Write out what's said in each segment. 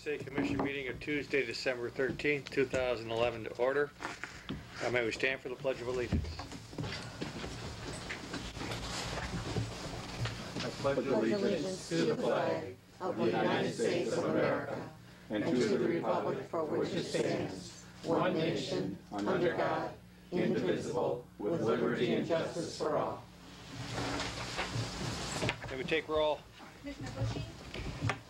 City Commission meeting of Tuesday, December 13th, 2011 to order. May we stand for the Pledge of Allegiance. I pledge allegiance to the flag of the United States of America and to the republic for which it stands, one nation, under God, indivisible, with liberty and justice for all. May we take roll? Commissioner Bushy?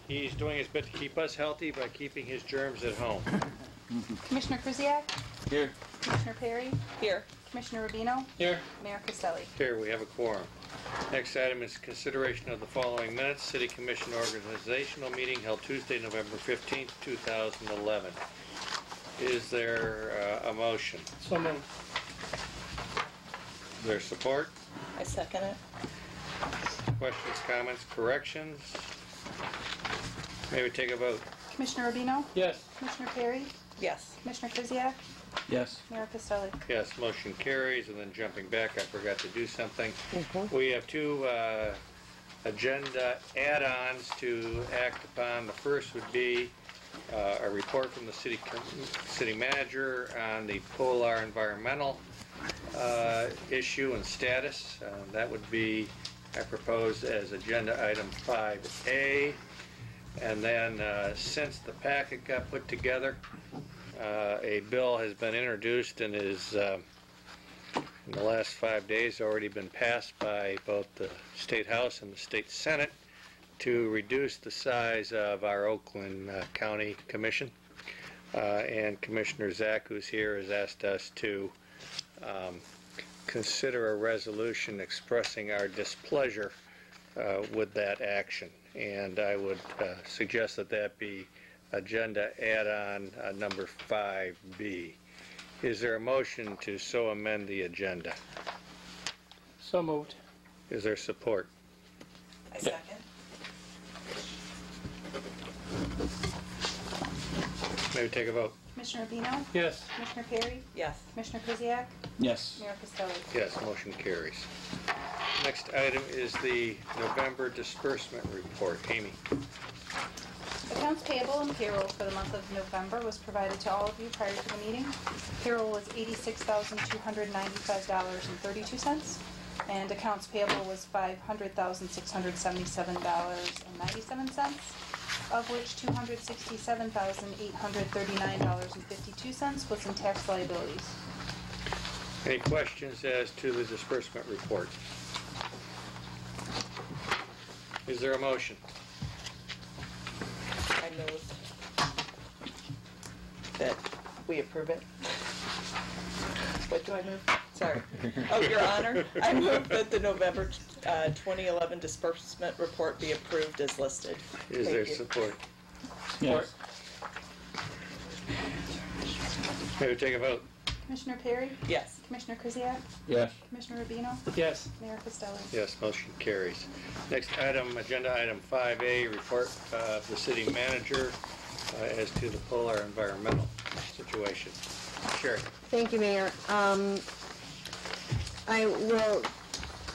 He's doing his bit to keep us healthy by keeping his germs at home. Commissioner Krzyjak? Here. Commissioner Perry? Here. Commissioner Rubino? Here. Mayor Costelli? Here, we have a quorum. Next item is consideration of the following minutes. City Commission organizational meeting held Tuesday, November 15th, 2011. Is there a motion? So moved. Is there support? I second it. Questions, comments, corrections? May we take a vote? Commissioner Rubino? Yes. Commissioner Perry? Yes. Commissioner Krzyjak? Yes. Mayor Costelli? Yes, motion carries. And then jumping back, I forgot to do something. We have two agenda add-ons to act upon. The first would be a report from the city manager on the Polar environmental issue and status. That would be, I propose, as agenda item 5A. And then since the packet got put together, a bill has been introduced and is in the last 5 days already been passed by both the State House and the State Senate to reduce the size of our Oakland County Commission. And Commissioner Zach, who's here, has asked us to consider a resolution expressing our displeasure with that action. And I would suggest that that be agenda add-on number 5B. Is there a motion to so amend the agenda? So moved. Is there support? I second. May we take a vote? Commissioner Rubino? Yes. Commissioner Perry? Yes. Commissioner Krzyjak? Yes. Mayor Costelli? Yes, motion carries. Next item is the November disbursement report. Amy. Accounts payable and payroll for the month of November was provided to all of you prior to the meeting. Payroll was $86,295.32, and accounts payable was $500,677.97, of which $267,839.52 was in tax liabilities. Any questions as to the disbursement report? Is there a motion? I move that we approve it. What do I move? Sorry. Oh, Your Honor, I move that the November 2011 disbursement report be approved as listed. Is there support? Yes. May we take a vote? Commissioner Perry? Yes. Commissioner Krzyjak? Yes. Commissioner Rubino? Yes. Mayor Costelli? Yes, motion carries. Next item, agenda item 5A, report of the city manager as to the Polar environmental situation. Sherry. Thank you, Mayor. I will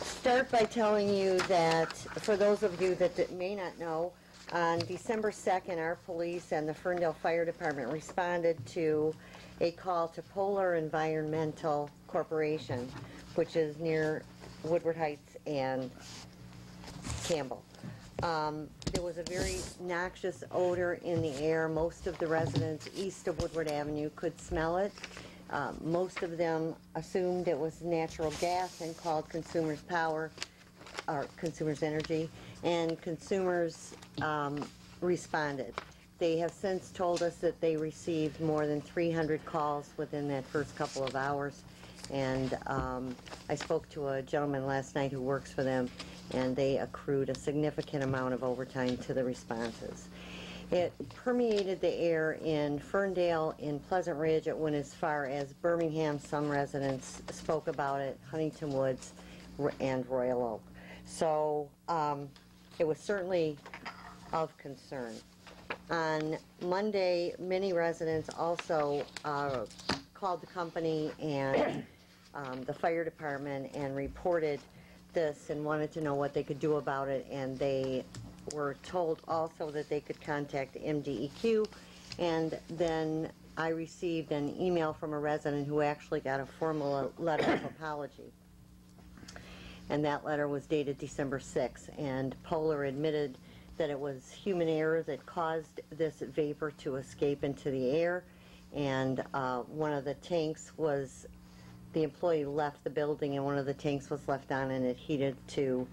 start by telling you that, for those of you that may not know, on December 2nd, our police and the Ferndale Fire Department responded to a call to Polar Environmental Corporation, which is near Woodward Heights and Campbell. There was a very noxious odor in the air. Most of the residents east of Woodward Avenue could smell it. Most of them assumed it was natural gas and called Consumers Power, or Consumers Energy, and consumers responded. They have since told us that they received more than 300 calls within that first couple of hours. And I spoke to a gentleman last night who works for them, and they accrued a significant amount of overtime to the responses. It permeated the air in Ferndale, in Pleasant Ridge. It went as far as Birmingham. Some residents spoke about it, Huntington Woods, and Royal Oak. So it was certainly of concern. On Monday, many residents also called the company and the fire department and reported this and wanted to know what they could do about it, and they were told also that they could contact MDEQ, and then I received an email from a resident who actually got a formal letter of apology. And that letter was dated December 6th, and Polar admitted that it was human error that caused this vapor to escape into the air, and one of the tanks was, the employee left the building and one of the tanks was left on and it heated to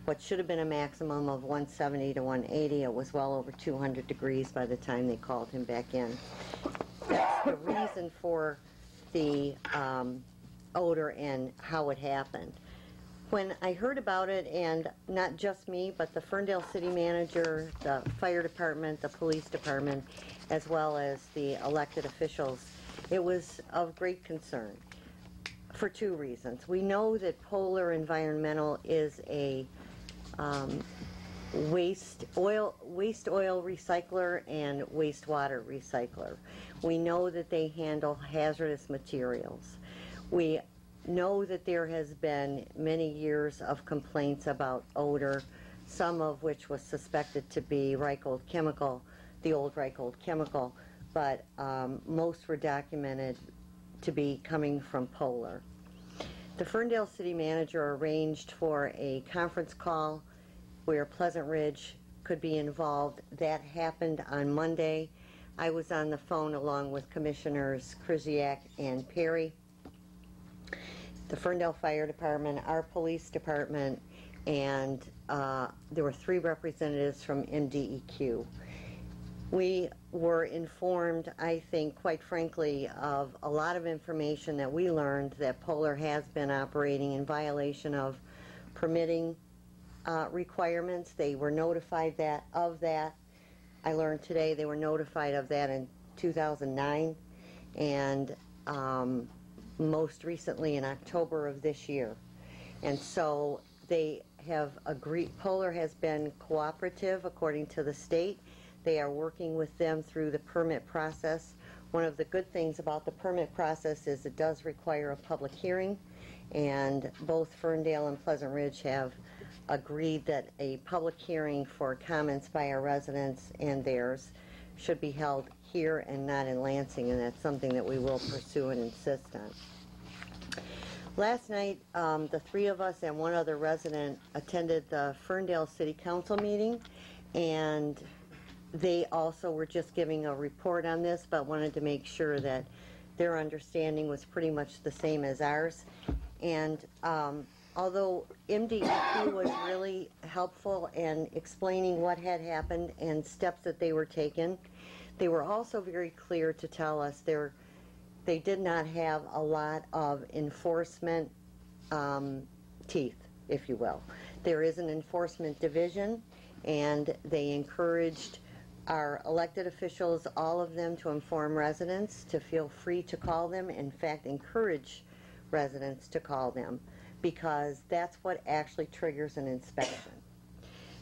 what should have been a maximum of 170 to 180. It was well over 200 degrees by the time they called him back in. That's the reason for the odor and how it happened. When I heard about it, and not just me, but the Ferndale City Manager, the fire department, the police department, as well as the elected officials, it was of great concern for two reasons. We know that Polar Environmental is a waste oil recycler and wastewater recycler. We know that they handle hazardous materials. We know that there has been many years of complaints about odor, some of which was suspected to be Reichhold Chemical, the old Reichhold Chemical, but most were documented to be coming from Polar. The Ferndale City Manager arranged for a conference call where Pleasant Ridge could be involved. That happened on Monday. I was on the phone along with Commissioners Krzyjak and Perry, the Ferndale Fire Department, our police department, and there were 3 representatives from MDEQ. We were informed, I think, quite frankly, of a lot of information that we learned that Polar has been operating in violation of permitting requirements. They were notified of that. I learned today they were notified of that in 2009, and most recently in October of this year. And so they have agreed, Polar has been cooperative according to the state. They are working with them through the permit process. One of the good things about the permit process is it does require a public hearing, and both Ferndale and Pleasant Ridge have agreed that a public hearing for comments by our residents and theirs should be held here and not in Lansing, and that's something that we will pursue and insist on. Last night, the 3 of us and 1 other resident attended the Ferndale City Council meeting, and they also were just giving a report on this, but wanted to make sure that their understanding was pretty much the same as ours. And although MDEQ was really helpful in explaining what had happened and steps that they were taking, they were also very clear to tell us they did not have a lot of enforcement teeth, if you will. There is an enforcement division, and they encouraged our elected officials, all of them, to inform residents to feel free to call them. In fact, encourage residents to call them, because that's what actually triggers an inspection.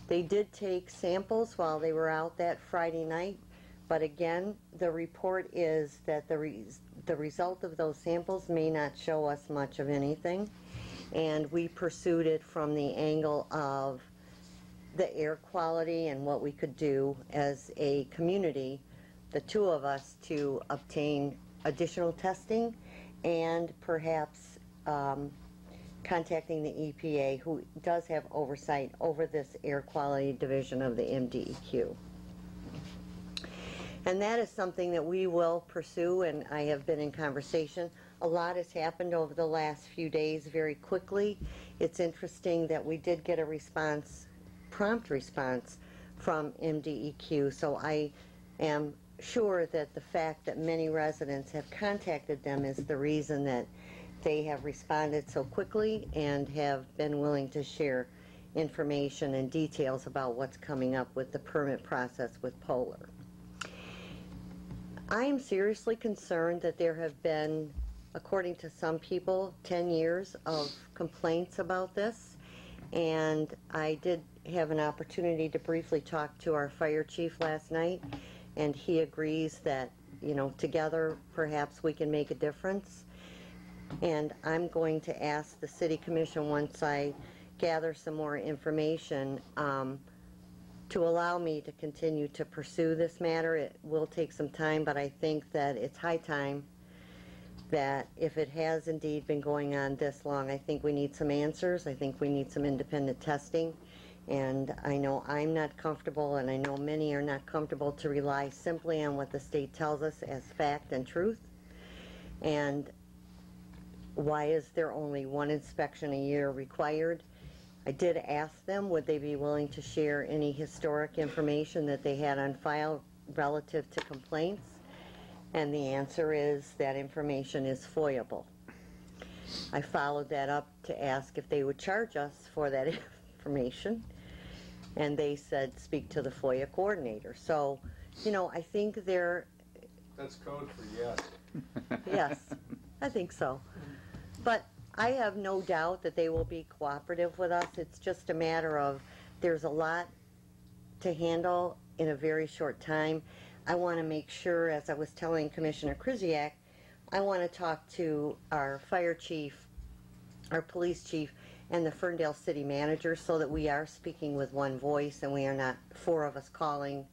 They did take samples while they were out that Friday night, but again, the report is that the result of those samples may not show us much of anything, and we pursued it from the angle of the air quality and what we could do as a community, the 2 of us, to obtain additional testing and perhaps contacting the EPA, who does have oversight over this air quality division of the MDEQ. And that is something that we will pursue, and I have been in conversation. A lot has happened over the last few days very quickly. It's interesting that we did get a response, prompt response, from MDEQ, so I am sure that the fact that many residents have contacted them is the reason that they have responded so quickly and have been willing to share information and details about what's coming up with the permit process with Polar. I am seriously concerned that there have been, according to some people, 10 years of complaints about this, and I did have an opportunity to briefly talk to our fire chief last night, and he agrees that, you know, together perhaps we can make a difference. And I'm going to ask the City Commission, once I gather some more information, to allow me to continue to pursue this matter. It will take some time, but I think that it's high time that if it has indeed been going on this long, I think we need some answers. I think we need some independent testing. And I know I'm not comfortable, and I know many are not comfortable to rely simply on what the state tells us as fact and truth. And why is there only one inspection a year required? I did ask them, would they be willing to share any historic information that they had on file relative to complaints? And the answer is that information is FOIAble. I followed that up to ask if they would charge us for that information, and they said speak to the FOIA coordinator. So, you know, I think they're... That's code for yes. Yes, I think so. But I have no doubt that they will be cooperative with us. It's just a matter of there's a lot to handle in a very short time. I want to make sure, as I was telling Commissioner Krzyjak, I want to talk to our fire chief, our police chief, and the Ferndale city manager so that we are speaking with one voice and we are not four of us calling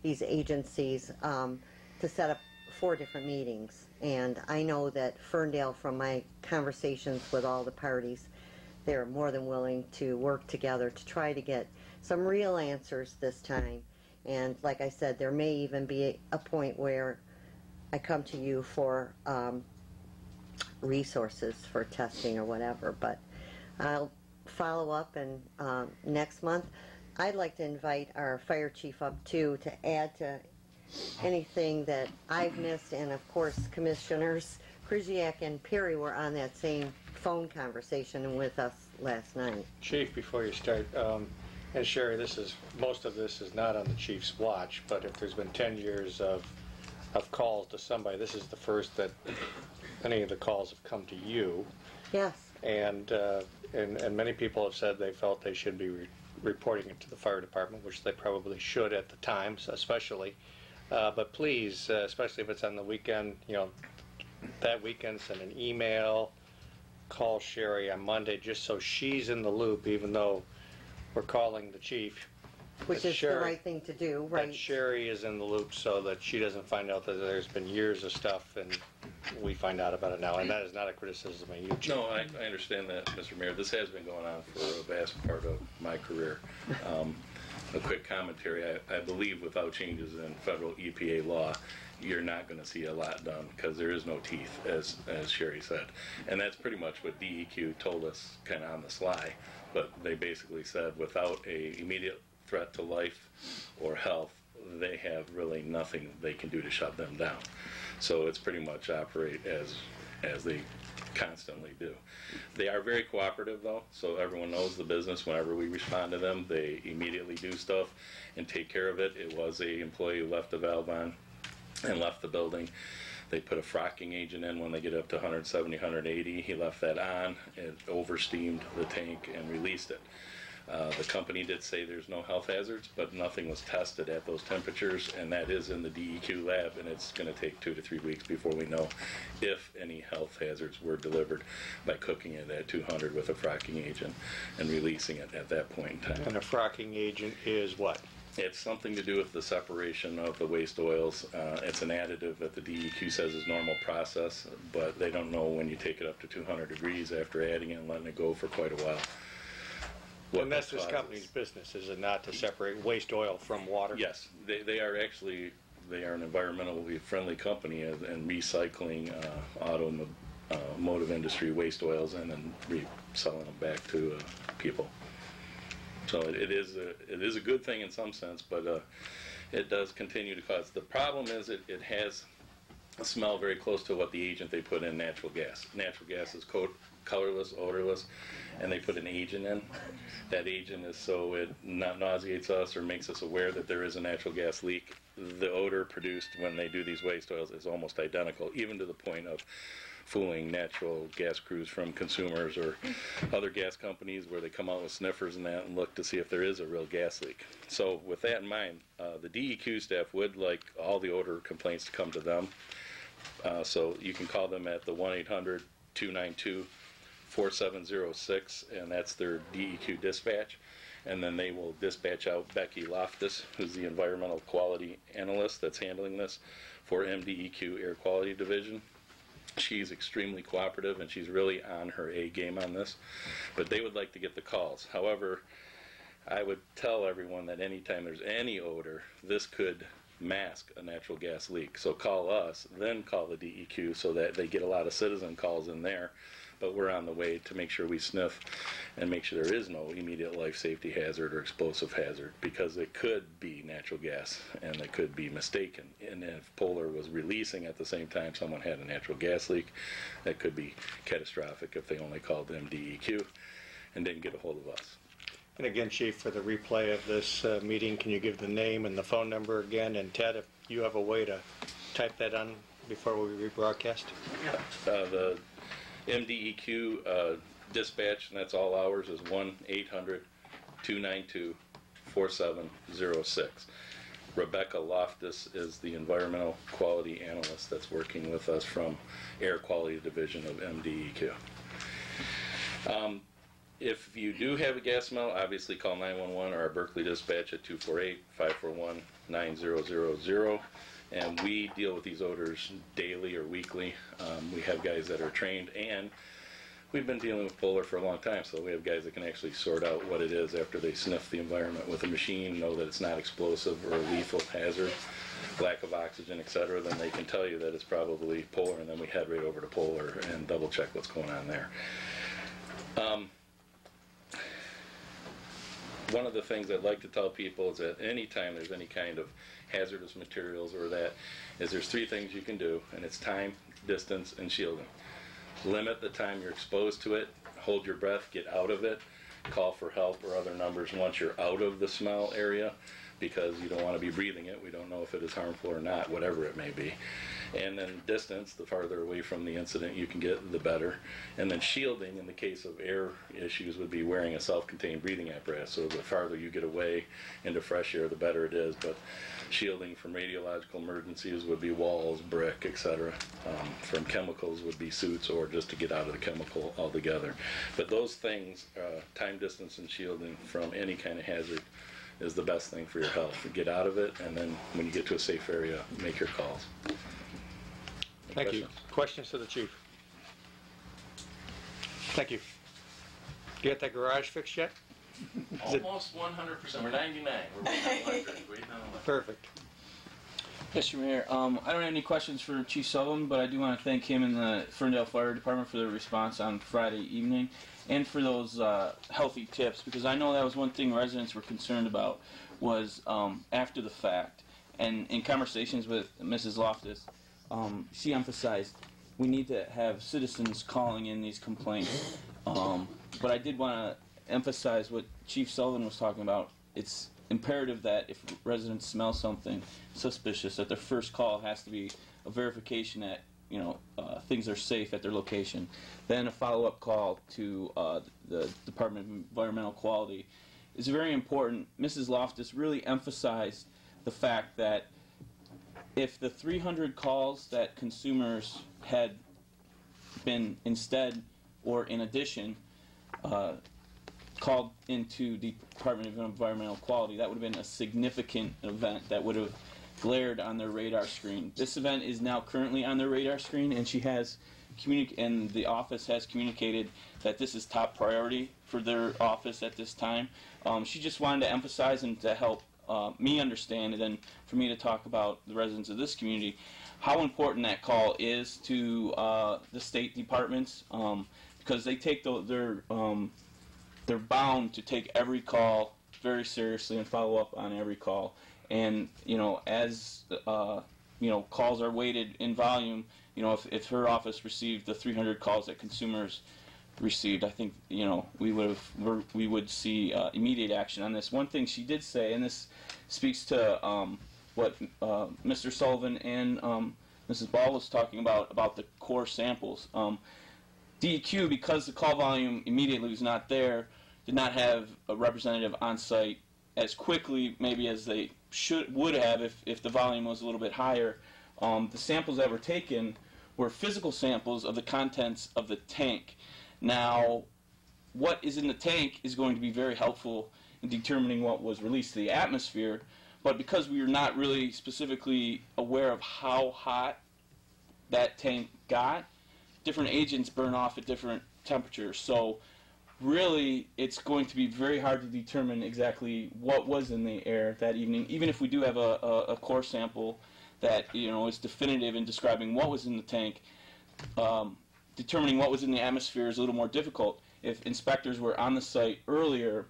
these agencies to set up 4 different meetings. And I know that Ferndale, from my conversations with all the parties, they're more than willing to work together to try to get some real answers this time. And like I said, there may even be a point where I come to you for resources for testing or whatever. But I'll follow up, and next month I'd like to invite our fire chief up too to add to anything that I've missed. And of course, Commissioners Krzyjak and Perry were on that same phone conversation with us last night. Chief, before you start, and Sherry, most of this is not on the chief's watch, but if there's been 10 years of calls to somebody, this is the first that any of the calls have come to you. Yes. And many people have said they felt they should be reporting it to the fire department, which they probably should at the time, especially. But please, especially if it's on the weekend, you know, that weekend, send an email, call Sherry on Monday, just so she's in the loop, even though we're calling the chief. Which is the right thing to do, right? That Sherry is in the loop so that she doesn't find out that there's been years of stuff and we find out about it now. And that is not a criticism of you, Chief. No, I understand that, Mr. Mayor. This has been going on for a vast part of my career. A quick commentary, I believe without changes in federal EPA law, you're not going to see a lot done because there is no teeth, as Sherry said. And that's pretty much what DEQ told us kind of on the sly. But they basically said without a immediate threat to life or health, they have really nothing they can do to shut them down. So it's pretty much operate as they constantly do. They are very cooperative though, so everyone knows the business. Whenever we respond to them, they immediately do stuff and take care of it. It was a employee who left the valve on and left the building. They put a fracking agent in when they get up to 170, 180. He left that on. It oversteamed the tank and released it. The company did say there's no health hazards, but nothing was tested at those temperatures, and that is in the DEQ lab, and it's going to take 2 to 3 weeks before we know if any health hazards were delivered by cooking it at 200 with a fracking agent and releasing it at that point in time. And a fracking agent is what? It's something to do with the separation of the waste oils. It's an additive that the DEQ says is normal process, but they don't know when you take it up to 200 degrees after adding it and letting it go for quite a while. And that's this company's business, is it not, to separate waste oil from water? Yes, they are actually, they are an environmentally friendly company and recycling automotive industry waste oils and then reselling them back to people. So it is a good thing in some sense, but it does continue to cause. The problem is it has a smell very close to what the agent they put in, natural gas. Natural gas is colorless, odorless, and they put an agent in. That agent is so it not nauseates us or makes us aware that there is a natural gas leak. The odor produced when they do these waste oils is almost identical, even to the point of fooling natural gas crews from consumers or other gas companies where they come out with sniffers and that and look to see if there is a real gas leak. So with that in mind, the DEQ staff would like all the odor complaints to come to them. So you can call them at the 1-800-292-4706, and that's their DEQ dispatch. and then they will dispatch out Becky Loftus, who's the environmental quality analyst that's handling this for MDEQ Air Quality Division. She's extremely cooperative, and she's really on her A game on this, but they would like to get the calls. However, I would tell everyone that anytime there's any odor, this could mask a natural gas leak. So call us, then call the DEQ, so that they get a lot of citizen calls in there. But we're on the way to make sure we sniff and make sure there is no immediate life safety hazard or explosive hazard, because it could be natural gas and it could be mistaken. And if Polar was releasing at the same time someone had a natural gas leak, that could be catastrophic if they only called MDEQ and didn't get a hold of us. And again, Chief, for the replay of this meeting, can you give the name and the phone number again? And Ted, if you have a way to type that on before we rebroadcast? The MDEQ dispatch, and that's all hours, is 1-800-292-4706. Rebecca Loftus is the environmental quality analyst that's working with us from Air Quality Division of MDEQ. If you do have a gas smell, obviously call 911 or our Berkeley dispatch at 248-541-9000. And we deal with these odors daily or weekly. We have guys that are trained, and we've been dealing with Polar for a long time, so we have guys that can actually sort out what it is after they sniff the environment with a machine, know that it's not explosive or a lethal hazard, lack of oxygen, etc. Then they can tell you that it's probably Polar, and then we head right over to Polar and double check what's going on there. One of the things I'd like to tell people is that anytime there's any kind of hazardous materials or that, is there's three things you can do, and it's time, distance, and shielding. Limit the time you're exposed to it, hold your breath, get out of it, call for help or other numbers once you're out of the smell area, because you don't want to be breathing it. We don't know if it is harmful or not, whatever it may be. And then distance, the farther away from the incident you can get, the better. And then shielding, in the case of air issues, would be wearing a self-contained breathing apparatus. So the farther you get away into fresh air, the better it is. But shielding from radiological emergencies would be walls, brick, etc. From chemicals would be suits, or just to get out of the chemical altogether. But those things, time, distance, and shielding from any kind of hazard, is the best thing for your health. Get out of it, and then when you get to a safe area, make your calls. Thank you. Questions to the Chief? Thank you. You got that garage fixed yet? Almost 100%. We're 99. We're waiting on 100. Perfect. Mr. Mayor, I don't have any questions for Chief Sullivan, but I do want to thank him and the Ferndale Fire Department for their response on Friday evening, and for those healthy tips, because I know that was one thing residents were concerned about, was after the fact. And in conversations with Mrs. Loftus, she emphasized we need to have citizens calling in these complaints. But I did want to emphasize what Chief Sullivan was talking about. It's imperative that if residents smell something suspicious, that their first call has to be a verification that things are safe at their location. Then a follow-up call to the Department of Environmental Quality is very important. Mrs. Loftus really emphasized the fact that if the 300 calls that consumers had been instead or in addition called into the Department of Environmental Quality, that would have been a significant event that would have glared on their radar screen. This event is now currently on their radar screen, and she has and the office has communicated that this is top priority for their office at this time. She just wanted to emphasize and to help me understand, and then for me to talk about the residents of this community, how important that call is to the state departments, because they take they're bound to take every call very seriously and follow up on every call. And as calls are weighted in volume, if her office received the 300 calls that consumers received, I think we would see immediate action on this. One thing she did say, and this speaks to what Mr. Sullivan and Mrs. Ball was talking about the core samples. DEQ, because the call volume immediately was not there, did not have a representative on site as quickly maybe as they would have if the volume was a little bit higher. The samples that were taken were physical samples of the contents of the tank. Now, what is in the tank is going to be very helpful in determining what was released to the atmosphere. But because we were not really specifically aware of how hot that tank got, different agents burn off at different temperatures. So really, it's going to be very hard to determine exactly what was in the air that evening, even if we do have a core sample that is definitive in describing what was in the tank. Determining what was in the atmosphere is a little more difficult. If inspectors were on the site earlier,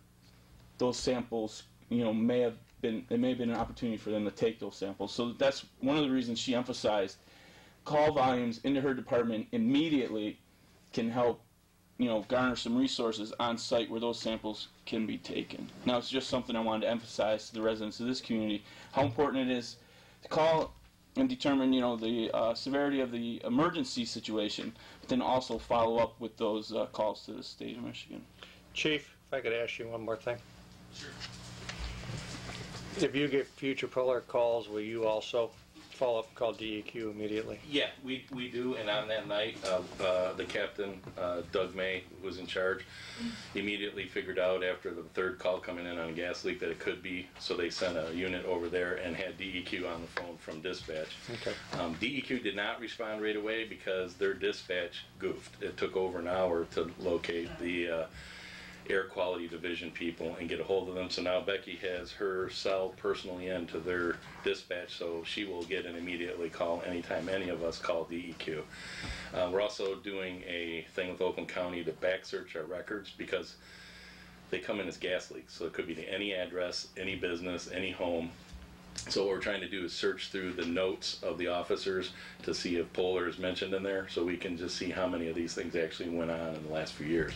those samples, may have been an opportunity for them to take those samples. So that's one of the reasons she emphasized call volumes into her department immediately can help, garner some resources on site where those samples can be taken. Now, it's just something I wanted to emphasize to the residents of this community, how important it is to call and determine, the severity of the emergency situation, but then also follow up with those calls to the state of Michigan. Chief, if I could ask you one more thing. Sure. If you get future Polar calls, will you also follow up and call DEQ immediately? Yeah, we do, and on that night, the captain, Doug May, who was in charge, immediately figured out after the third call coming in on a gas leak that it could be, so they sent a unit over there and had DEQ on the phone from dispatch. Okay. DEQ did not respond right away because their dispatch goofed. It took over an hour to locate the air quality division people and get a hold of them. So now Becky has her cell personally into their dispatch, so she will get an immediately call anytime any of us call DEQ. We're also doing a thing with Oakland County to back search our records because they come in as gas leaks. So it could be to any address, any business, any home. So what we're trying to do is search through the notes of the officers to see if Polar is mentioned in there, so we can just see how many of these things actually went on in the last few years.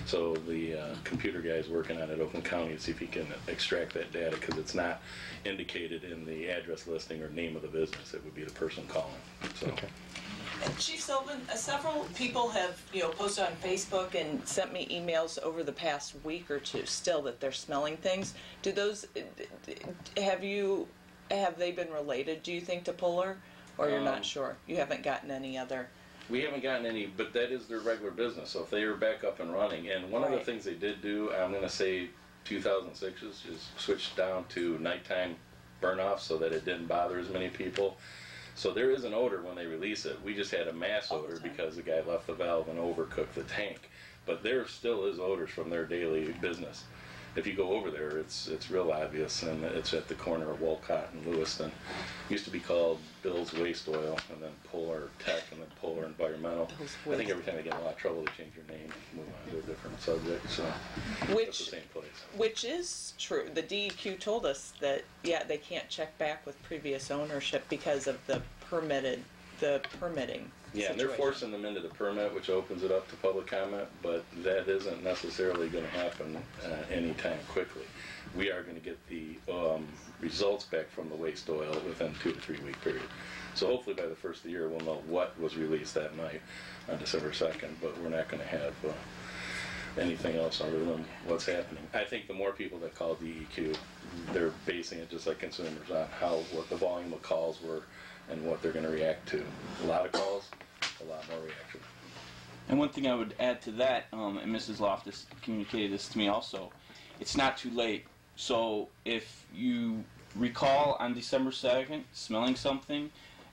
So the computer guy is working on it at Oakland County to see if he can extract that data, because it's not indicated in the address listing or name of the business. It would be the person calling. So. Okay. Chief Sullivan, several people have, posted on Facebook and sent me emails over the past week or two still that they're smelling things. Do those, have they been related, do you think, to Polar? Or you're not sure? You haven't gotten any other? We haven't gotten any, but that is their regular business. So if they are back up and running, and one of the things they did do, I'm going to say 2006 is switched down to nighttime burn-off so that it didn't bother as many people. So there is an odor when they release it. We just had a mass odor because the guy left the valve and overcooked the tank. But there still is odors from their daily business. If you go over there, it's real obvious, and it's at the corner of Wolcott and Lewiston. Used to be called Bill's Waste Oil, and then Polar Tech, and then Polar Environmental. I think every time they get in a lot of trouble, they change their name and move on to a different subject. So it's the same place. Which is true. The DEQ told us that they can't check back with previous ownership because of the permitting. Yeah, and they're forcing them into the permit, which opens it up to public comment, but that isn't necessarily going to happen anytime quickly. We are going to get the results back from the waste oil within 2 to 3 week period. So hopefully by the first of the year we'll know what was released that night on December 2nd, but we're not going to have anything else other than what's happening. I think the more people that call DEQ, they're basing it just like consumers on what the volume of calls were and what they're going to react to. A lot of calls, a lot more reaction. And one thing I would add to that, and Mrs. Loftus communicated this to me also, it's not too late. So if you recall on December 2nd smelling something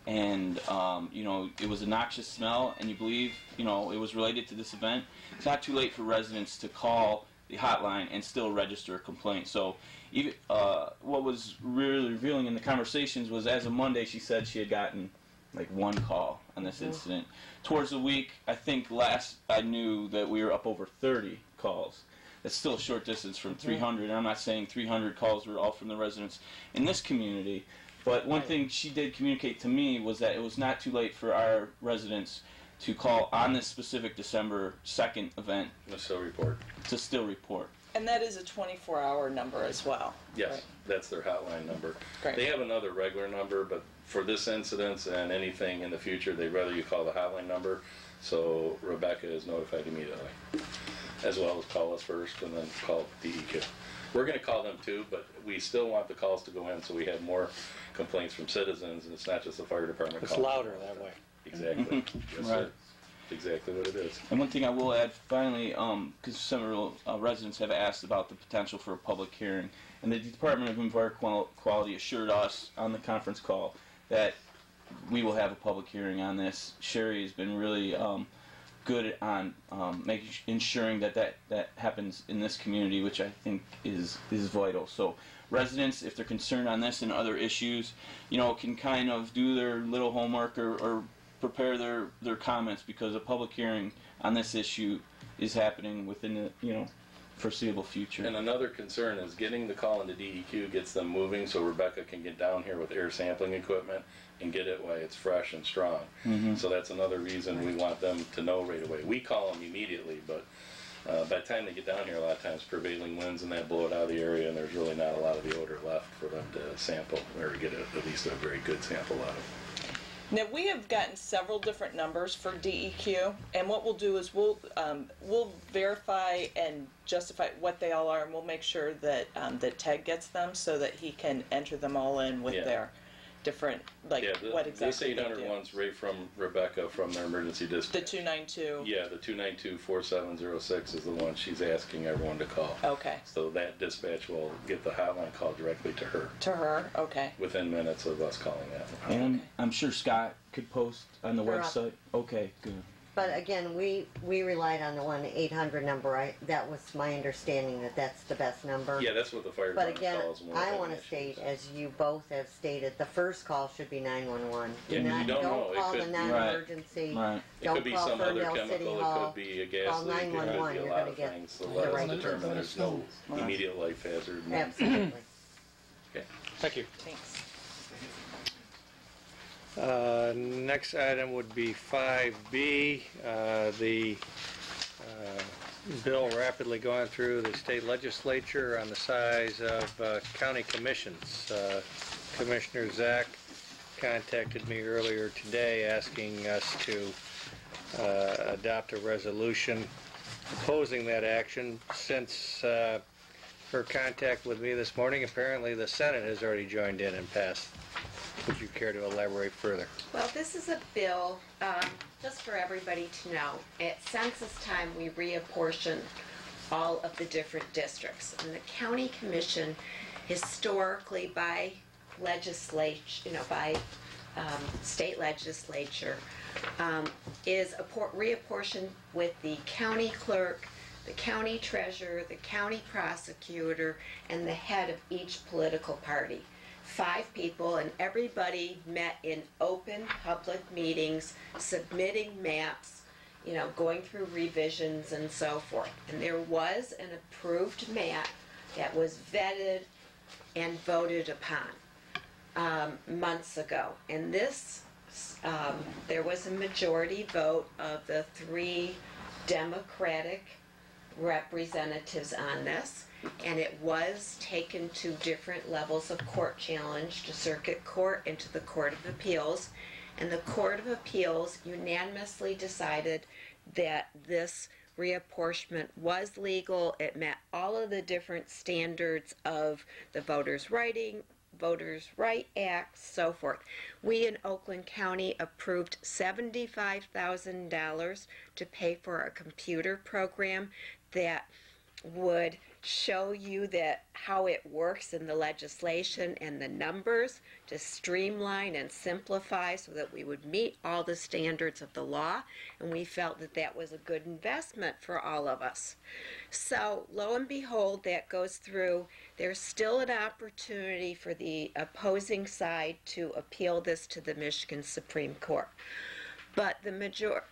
and it was a noxious smell and you believe it was related to this event, it's not too late for residents to call the hotline and still register a complaint. So even what was really revealing in the conversations was, as of Monday, she said she had gotten like 1 call on this incident. Towards the week, I think last I knew that we were up over 30 calls. That's still a short distance from 300. And I'm not saying 300 calls were all from the residents in this community, but one thing she did communicate to me was that it was not too late for our residents to call on this specific December 2nd event. To still report. And that is a 24-hour number as well. Yes, right? That's their hotline number. Great. They have another regular number, but for this incident and anything in the future, they'd rather you call the hotline number, so Rebecca is notified immediately, as well as call us first and then call DEQ. We're going to call them too, but we still want the calls to go in so we have more complaints from citizens, and it's not just the fire department. It's louder that way. Exactly. Yes, Right. sir. exactly what it is. And one thing I will add, finally, because several residents have asked about the potential for a public hearing, and the Department of Environmental Quality assured us on the conference call that we will have a public hearing on this. Sherry has been really good on ensuring that happens in this community, which I think is vital. So residents, if they're concerned on this and other issues, can kind of do their little homework or prepare their comments, because a public hearing on this issue is happening within the foreseeable future. And another concern is getting the call into DEQ gets them moving, so Rebecca can get down here with air sampling equipment and get it while it's fresh and strong. So that's another reason we want them to know right away. We call them immediately, but by the time they get down here, a lot of times prevailing winds and that blow it out of the area, and there's really not a lot of the odor left for them to sample or get at least a very good sample out of. Now, we have gotten several different numbers for DEQ, and what we'll do is we'll verify and justify what they all are, and we'll make sure that that Ted gets them so that he can enter them all in with their different, what exactly this 800 one's right from Rebecca from their emergency dispatch. The 292. Yeah, the 292-4706 is the one she's asking everyone to call. Okay. So that dispatch will get the hotline call directly to her. To her, okay. Within minutes of us calling that. And I'm sure Scott could post on the They're up. website. Okay, good. But again, we relied on the 1-800 number. That was my understanding that that's the best number. Yeah, that's what the fire But department again, calls when we're I having want to issues. state, as you both have stated, the first call should be 911. Yeah, you don't know. It Call could- the non-emergency. Right. It Don't could be call some other Ferndale City chemical, it Hall. could be a gas Call leak, it could 911, be a you're lot gonna of get things. So the let right us determine there's no immediate life hazard. Absolutely. Okay. Thank you. Thanks. Next item would be 5B, the bill rapidly going through the state legislature on the size of county commissions. Commissioner Zach contacted me earlier today asking us to adopt a resolution opposing that action. Since her contact with me this morning, apparently the Senate has already joined in and passed. Would you care to elaborate further? Well, this is a bill, just for everybody to know. At census time, we reapportion all of the different districts. And the county commission, historically by legislature, by state legislature, is reapportioned with the county clerk, the county treasurer, the county prosecutor, and the head of each political party. 5 people, and everybody met in open public meetings, submitting maps, going through revisions and so forth. And there was an approved map that was vetted and voted upon months ago. And this, there was a majority vote of the 3 Democratic representatives on this, and it was taken to different levels of court challenge, to circuit court and to the Court of Appeals, and the Court of Appeals unanimously decided that this reapportionment was legal. It met all of the different standards of the Voters' Right Act, so forth. We in Oakland County approved $75,000 to pay for a computer program that would show you that how it works in the legislation and the numbers to streamline and simplify so that we would meet all the standards of the law, and we felt that that was a good investment for all of us. So lo and behold, that goes through. There's still an opportunity for the opposing side to appeal this to the Michigan Supreme Court. But the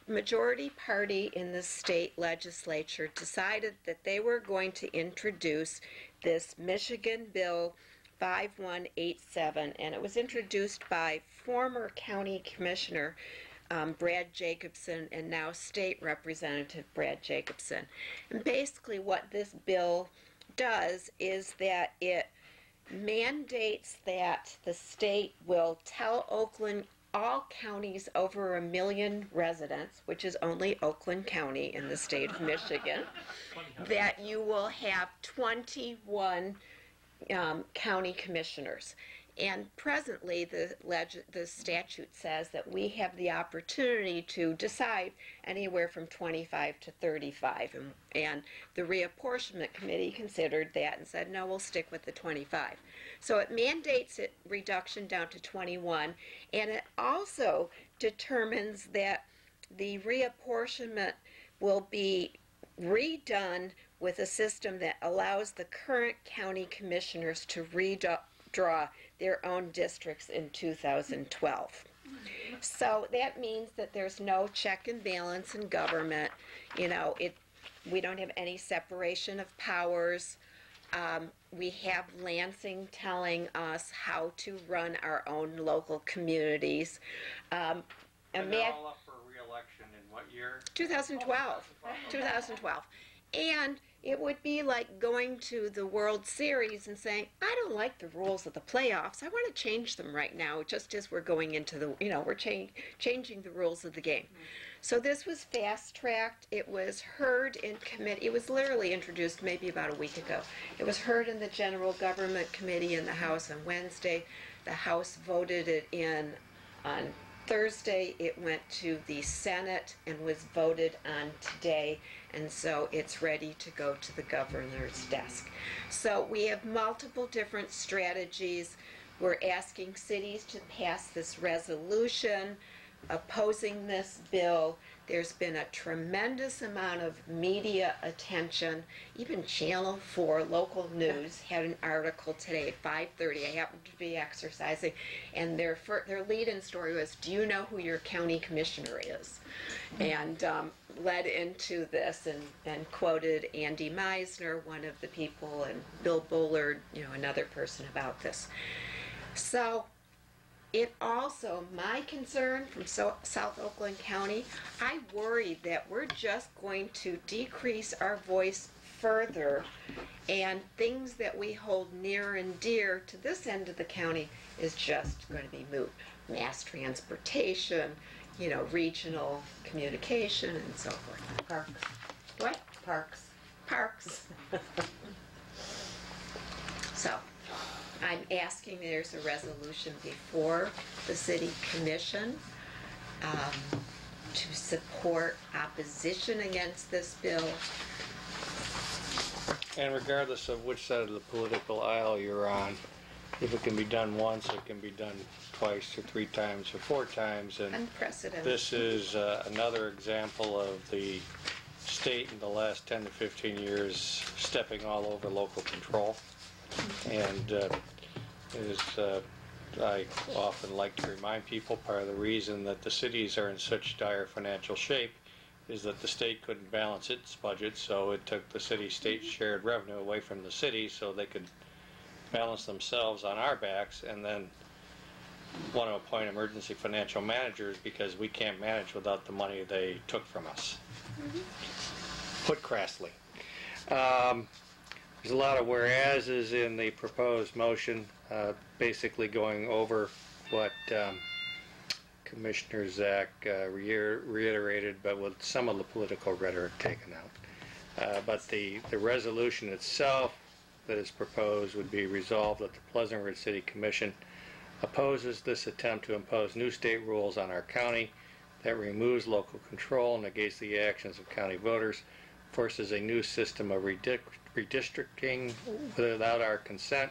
majority party in the state legislature decided that they were going to introduce this Michigan Bill 5187, and it was introduced by former county commissioner Brad Jacobson and now state representative Brad Jacobson. And basically what this bill does is that it mandates that the state will tell Oakland, all counties over 1 million residents, which is only Oakland County in the state of Michigan, that you will have 21 county commissioners. And presently, the statute says that we have the opportunity to decide anywhere from 25 to 35. And the reapportionment committee considered that and said, no, we'll stick with the 25. So it mandates a reduction down to 21, and it also determines that the reapportionment will be redone with a system that allows the current county commissioners to redraw their own districts in 2012. So that means that there's no check and balance in government. You know, we don't have any separation of powers. We have Lansing telling us how to run our own local communities. And they're all up for re-election in what year? 2012. 2012. And it would be like going to the World Series and saying, I don't like the rules of the playoffs. I want to change them right now, just as we're going into the, we're changing the rules of the game. So this was fast-tracked. It was heard in committee. It was literally introduced maybe about a week ago. It was heard in the General Government Committee in the House on Wednesday. The House voted it in on Thursday. It went to the Senate and was voted on today, and so it's ready to go to the governor's desk. So we have multiple different strategies. We're asking cities to pass this resolution opposing this bill. There's been a tremendous amount of media attention. Even Channel 4 local news had an article today at 5:30. I happened to be exercising, and their lead-in story was, do you know who your county commissioner is? And led into this and quoted Andy Meisner, one of the people, and Bill Bullard, another person about this. So it also, my concern from South Oakland County, I worry that we're just going to decrease our voice further, and things that we hold near and dear to this end of the county is just going to be moot. Mass transportation, regional communication, and so forth. Parks. What? Parks. Parks. So, I'm asking there's a resolution before the City Commission to support opposition against this bill. And regardless of which side of the political aisle you're on, if it can be done once, it can be done twice or 3 times or 4 times. And Unprecedented. this is another example of the state in the last 10 to 15 years stepping all over local control. And as I often like to remind people, part of the reason that the cities are in such dire financial shape is that the state couldn't balance its budget, so it took the city-state shared revenue away from the city so they could balance themselves on our backs, and then want to appoint emergency financial managers because we can't manage without the money they took from us. Put crassly. There's a lot of whereases in the proposed motion, basically going over what Commissioner Zach reiterated, but with some of the political rhetoric taken out. But the resolution itself that is proposed would be resolved that the Pleasant Ridge City Commission opposes this attempt to impose new state rules on our county that removes local control, negates the actions of county voters, forces a new system of redistricting without our consent,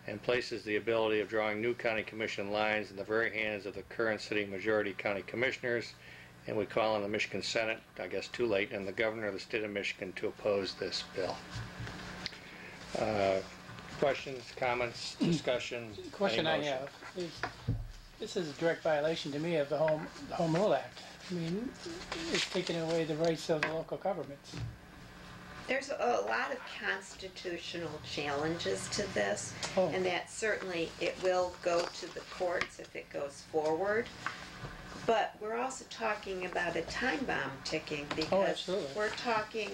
and places the ability of drawing new county commission lines in the very hands of the current city majority county commissioners. And we call on the Michigan Senate, I guess too late, and the governor of the state of Michigan to oppose this bill. Questions, comments, discussion? The question I have is, this is a direct violation to me of the Home Rule Act. I mean, it's taking away the rights of the local governments. There's a lot of constitutional challenges to this, and that certainly it will go to the courts if it goes forward. But we're also talking about a time bomb ticking, because we're talking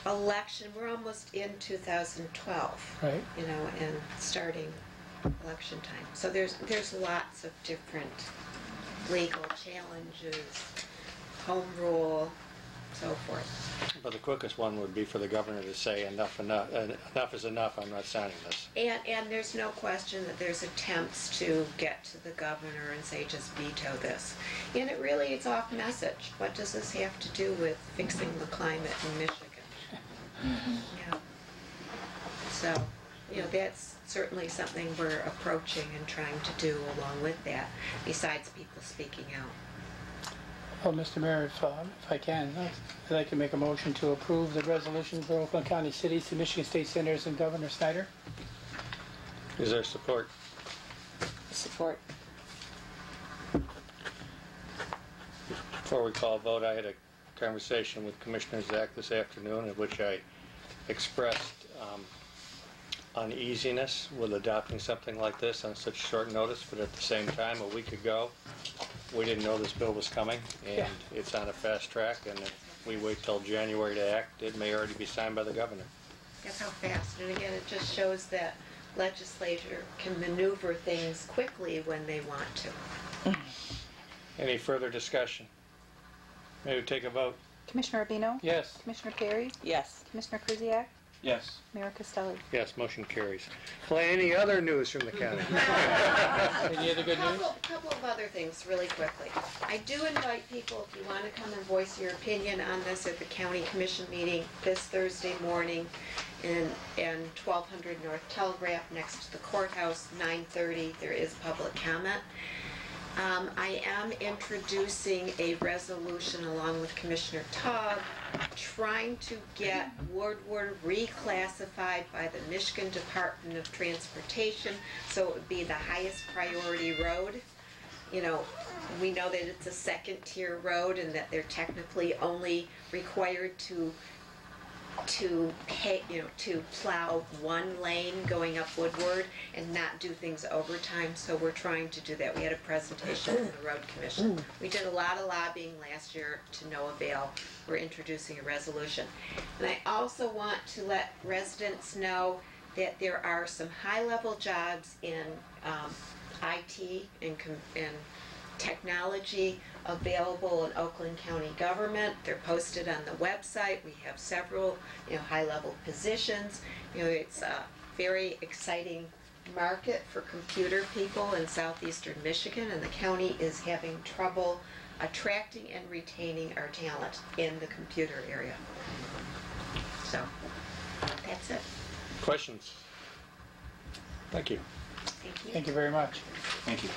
election. We're almost in 2012, right? And starting election time. So there's lots of different legal challenges, home rule, so forth. But the quickest one would be for the governor to say enough is enough, I'm not signing this. And there's no question that there's attempts to get to the governor and say, just veto this. And it's off message. What does this have to do with fixing the climate in Michigan? Yeah. So, that's certainly something we're approaching and trying to do along with that, besides people speaking out. Well, Mr. Mayor, if I can, I'd like to make a motion to approve the resolution for Oakland County Cities to Michigan State Senators and Governor Snyder. Is there support? Support. Before we call a vote, I had a conversation with Commissioner Zach this afternoon in which I expressed uneasiness with adopting something like this on such short notice, but at the same time, a week ago, we didn't know this bill was coming, and it's on a fast track, and if we wait till January to act, it may already be signed by the governor. That's how fast. And again, it just shows that legislature can maneuver things quickly when they want to. Any further discussion? Maybe take a vote. Commissioner Rubino? Yes. Commissioner Perry? Yes. Commissioner Krzyjak? Yes. Mayor Costelli? Yes, motion carries. Play any other news from the county? Any other good news? Couple of other things really quickly. I do invite people, if you want to come and voice your opinion on this at the county commission meeting this Thursday morning in 1200 North Telegraph next to the courthouse, 9:30. There is public comment. I am introducing a resolution along with Commissioner Taub trying to get Woodward reclassified by the Michigan Department of Transportation so it would be the highest priority road. We know that it's a second tier road and that they're technically only required to plow one lane going up Woodward and not do things overtime. So we're trying to do that. We had a presentation from the Road Commission. We did a lot of lobbying last year to no avail. We're introducing a resolution. And I also want to let residents know that there are some high-level jobs in IT and technology available in Oakland County government. They're posted on the website. We have several, high-level positions. It's a very exciting market for computer people in southeastern Michigan, and the county is having trouble attracting and retaining our talent in the computer area. So, that's it. Questions? Thank you. Thank you. Thank you very much. Thank you.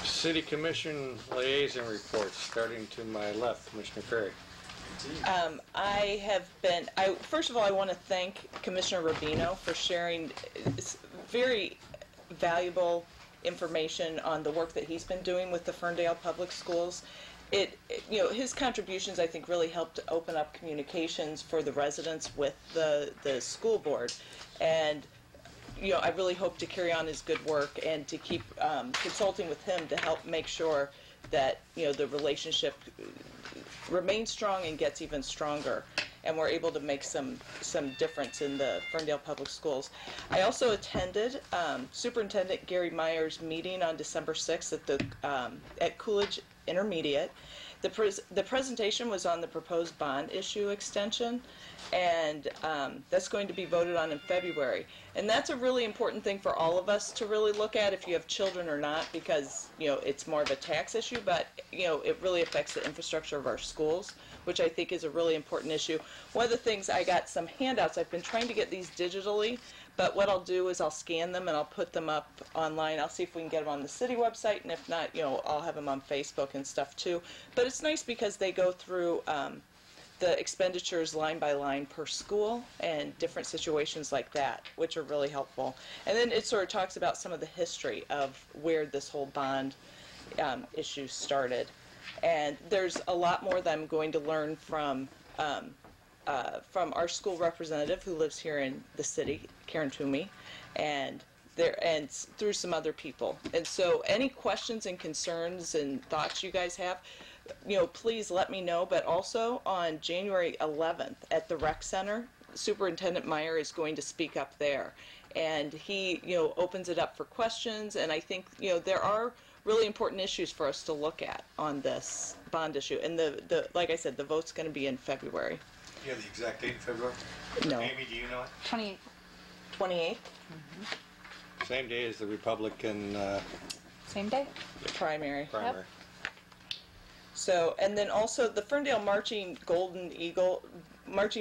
City Commission liaison reports, starting to my left, Commissioner Perry. First of all, I want to thank Commissioner Rubino for sharing very valuable information on the work that he's been doing with the Ferndale Public Schools. His contributions, I think, really helped open up communications for the residents with the school board. And I really hope to carry on his good work and to keep consulting with him to help make sure that the relationship remains strong and gets even stronger, and we're able to make some difference in the Ferndale Public Schools. I also attended Superintendent Gary Meyer's meeting on December 6th at Coolidge Intermediate. The presentation was on the proposed bond issue extension, and that's going to be voted on in February. And that's a really important thing for all of us to really look at, if you have children or not, because it's more of a tax issue, but it really affects the infrastructure of our schools, which I think is a really important issue. One of the things, I got some handouts. I've been trying to get these digitally, but what I'll do is I'll scan them and I'll put them up online. I'll see if we can get them on the city website, and if not, I'll have them on Facebook and stuff too. But it's nice because they go through the expenditures line by line per school and different situations like that, which are really helpful. And then it sort of talks about some of the history of where this whole bond issue started. And there's a lot more that I'm going to learn from our school representative who lives here in the city, Karen Toomey, and through some other people. And so any questions and concerns and thoughts you guys have, please let me know. But also on January 11th at the Rec Center, Superintendent Meyer is going to speak up there. And he, opens it up for questions. And I think, there are really important issues for us to look at on this bond issue. And like I said, the vote's going to be in February. you have the exact date in February? No. Amy, do you know it? 28th. 28th Same day as the Republican Same day? primary. primary. So, and then also the Ferndale Marching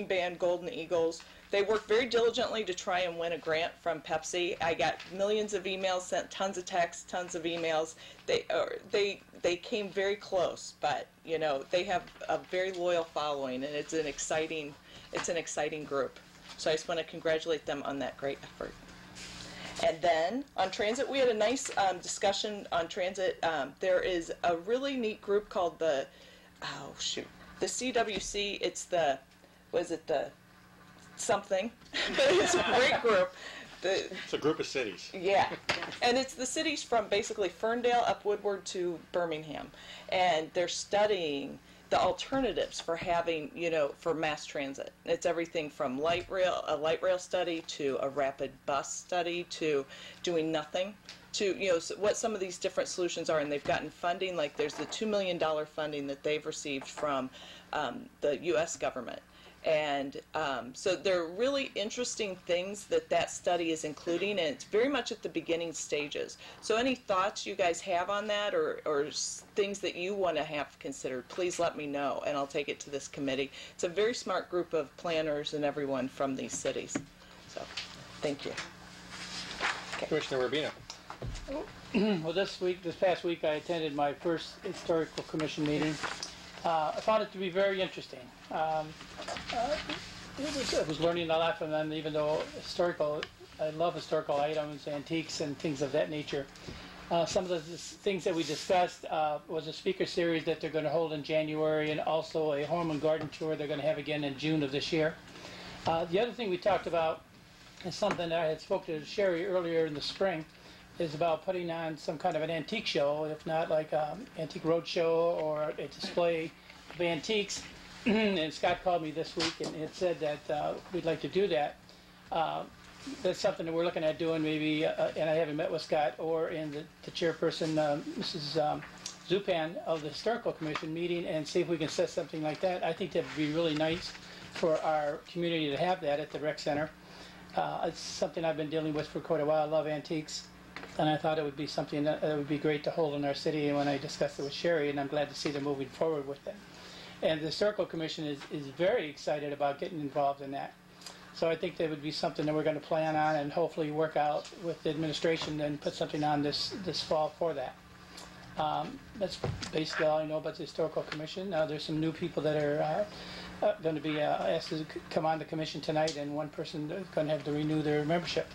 Band Golden Eagles, they worked very diligently to try and win a grant from Pepsi. I got millions of emails, sent tons of texts, tons of emails. They came very close, but you know, they have a very loyal following, and it's an exciting group. So I just want to congratulate them on that great effort. And then on transit, we had a nice discussion on transit. There is a really neat group called the CWC. It's the something, but it's a great group. It's a group of cities. Yeah, and it's the cities from basically Ferndale up Woodward to Birmingham, and they're studying the alternatives for having, for mass transit. It's everything from a light rail study to a rapid bus study to doing nothing, to what some of these different solutions are. And they've gotten funding, like there's the $2 million funding that they've received from the U.S. government. And so there are really interesting things that study is including, and it's very much at the beginning stages. So any thoughts you guys have on that, or things that you want to have considered, please let me know, and I'll take it to this committee. It's a very smart group of planners and everyone from these cities. So, thank you. Okay. Commissioner Rubino. Well, this past week, I attended my first historical commission meeting. I found it to be very interesting. I was learning a lot from them, even though I love historical items, antiques, and things of that nature. Some of the things that we discussed was a speaker series that they're going to hold in January, and also a home and garden tour they're going to have again in June of this year. The other thing we talked about is something that I had spoken to Sherry earlier in the spring, is about putting on some kind of an antique show, if not like an antique road show or a display of antiques. And Scott called me this week and had said that we'd like to do that. That's something that we're looking at doing maybe, and I haven't met with Scott or in the chairperson, Mrs. Zupan of the Historical Commission meeting, and see if we can set something like that. I think that would be really nice for our community to have that at the rec center. It's something I've been dealing with for quite a while. I love antiques. And I thought it would be something that would be great to hold in our city, and when I discussed it with Sherry, and I'm glad to see them moving forward with it. And the Historical Commission is very excited about getting involved in that. So I think that would be something that we're going to plan on and hopefully work out with the administration and put something on this fall for that. That's basically all I know about the Historical Commission. There's some new people that are going to be asked to come on the commission tonight, and one person is going to have to renew their membership.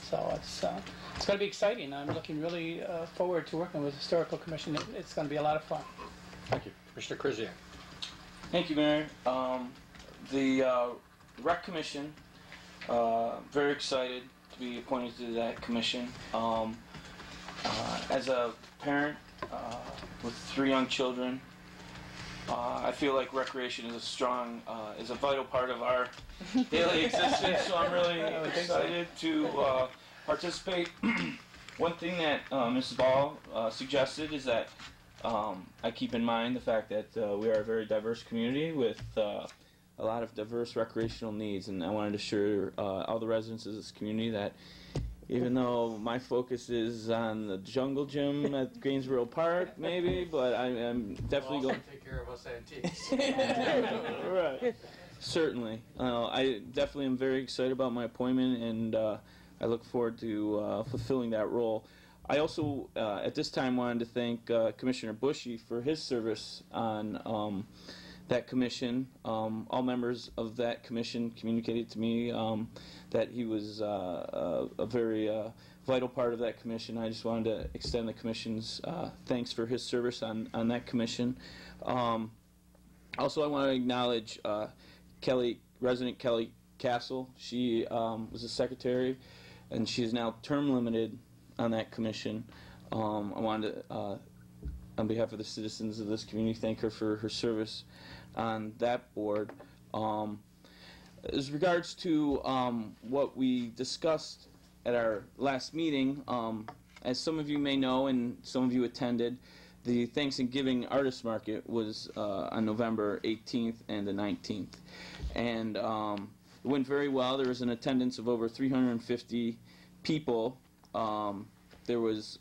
So it's going to be exciting. I'm looking really forward to working with the Historical Commission. It's going to be a lot of fun. Thank you. Commissioner Krzyjak. Thank you, Mayor. The Rec Commission, very excited to be appointed to that commission. As a parent with 3 young children, I feel like recreation is a vital part of our daily existence, so I'm really excited to participate. One thing that Mrs. Ball suggested is that I keep in mind the fact that we are a very diverse community with a lot of diverse recreational needs, and I wanted to assure all the residents of this community that even though my focus is on the jungle gym at Greensboro Park, maybe, but I'm definitely going to take care of us antiques. Right. Certainly. I definitely am very excited about my appointment, and I look forward to fulfilling that role. I also, at this time, wanted to thank Commissioner Bushy for his service on that commission. All members of that commission communicated to me that he was a very vital part of that commission. I just wanted to extend the commission's thanks for his service on that commission. Also, I want to acknowledge resident Kelly Castle. She was a secretary, and she is now term limited on that commission. I wanted to, on behalf of the citizens of this community, thank her for her service on that board. As regards to what we discussed at our last meeting, as some of you may know and some of you attended, the Thanksgiving Artist Market was on November 18th and the 19th. And it went very well. There was an attendance of over 350 people. There was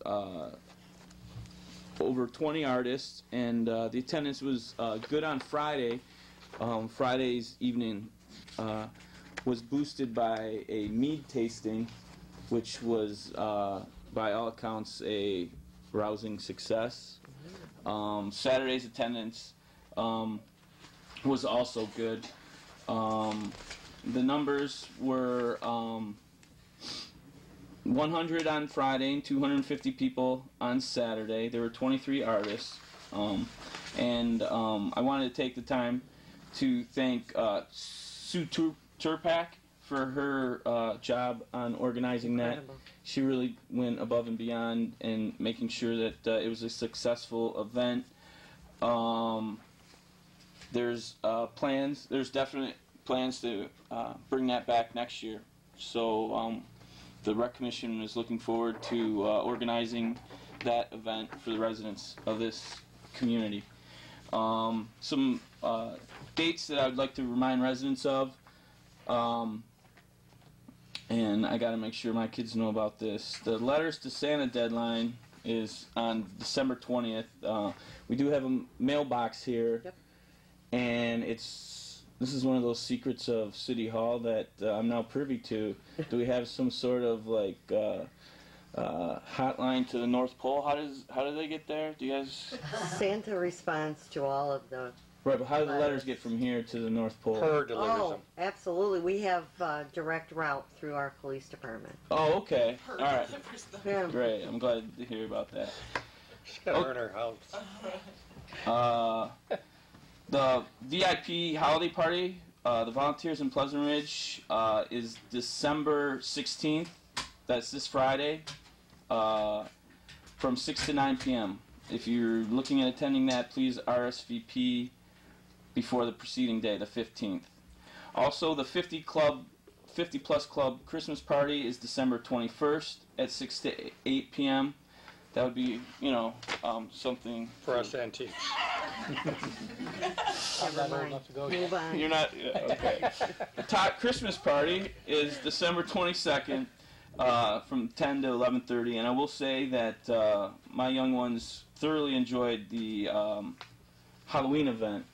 over 20 artists, and the attendance was good on Friday. Friday's evening was boosted by a mead tasting, which was, by all accounts, a rousing success. Saturday's attendance was also good. The numbers were 100 on Friday and 250 people on Saturday. There were 23 artists. And I wanted to take the time to thank Sue Turpak for her job on organizing that. Incredible. She really went above and beyond in making sure that it was a successful event. There's definite plans to bring that back next year. So the Rec Commission is looking forward to organizing that event for the residents of this community. Some dates that I would like to remind residents of, and I got to make sure my kids know about this. The Letters to Santa deadline is on December 20th. We do have a mailbox here, Yep. and this is one of those secrets of City Hall that I'm now privy to. Do we have some sort of like hotline to the North Pole? How do they get there? Do you guys? Santa responds to all of the... Right, but how do the letters get from here to the North Pole? Per delivers Oh, them. absolutely. We have direct route through our police department. Oh, okay. All right. Yeah. Great. I'm glad to hear about that. She's got to earn her house. The VIP holiday party, the Volunteers in Pleasant Ridge, is December 16th. That's this Friday, from 6 to 9 p.m. If you're looking at attending that, please RSVP before the preceding day, the 15th. Also, the 50 Plus Club Christmas party is December 21st at 6 to 8 p.m. That would be, something For us antiques. I'm not old enough to go yet. Move on. You're not, okay. The top Christmas party is December 22nd from 10 to 11:30, and I will say that my young ones thoroughly enjoyed the Halloween event,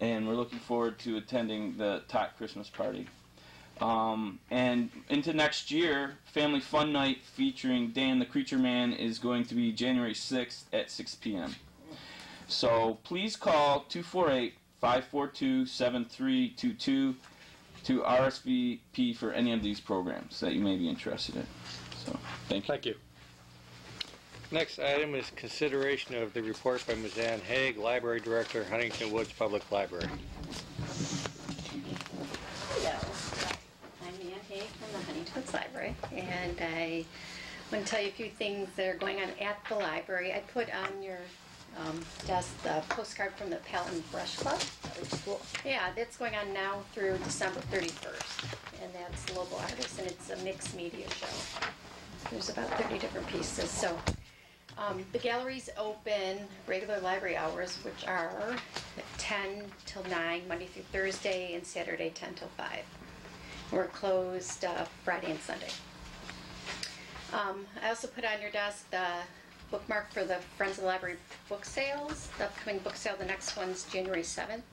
and we're looking forward to attending the top Christmas party. And into next year, Family Fun Night featuring Dan the Creature Man is going to be January 6th at 6 p.m. So please call 248-542-7322 to RSVP for any of these programs that you may be interested in. So, thank you. Thank you. Next item is consideration of the report by Ms. Ann Haig, Library Director, Huntington Woods Public Library. Hello, I'm Ann Haig from the Huntington Woods Library, and I want to tell you a few things that are going on at the library. I put on your desk the postcard from the Palette and Brush Club. Yeah, that's going on now through December 31st, and that's local artists, and it's a mixed media show. There's about 30 different pieces. So the gallery's open regular library hours, which are 10 till 9, Monday through Thursday, and Saturday 10 till 5. We're closed Friday and Sunday. I also put on your desk the bookmark for the Friends of the Library book sales. The upcoming book sale, the next one's January 7th.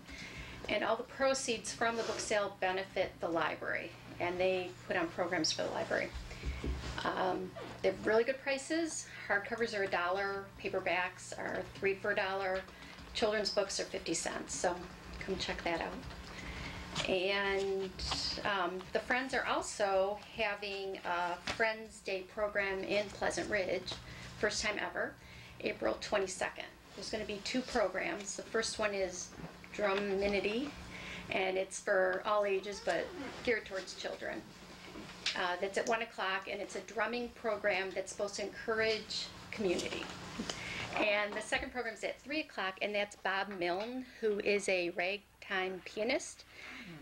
And all the proceeds from the book sale benefit the library, and they put on programs for the library. They have really good prices. Hardcovers are $1, paperbacks are 3 for $1, children's books are 50 cents, so come check that out. And the Friends are also having a Friends Day program in Pleasant Ridge, first time ever, April 22nd. There's going to be 2 programs. The first one is Druminity, and it's for all ages but geared towards children. That's at 1 o'clock, and it's a drumming program that's supposed to encourage community. And the second program is at 3 o'clock, and that's Bob Milne, who is a ragtime pianist.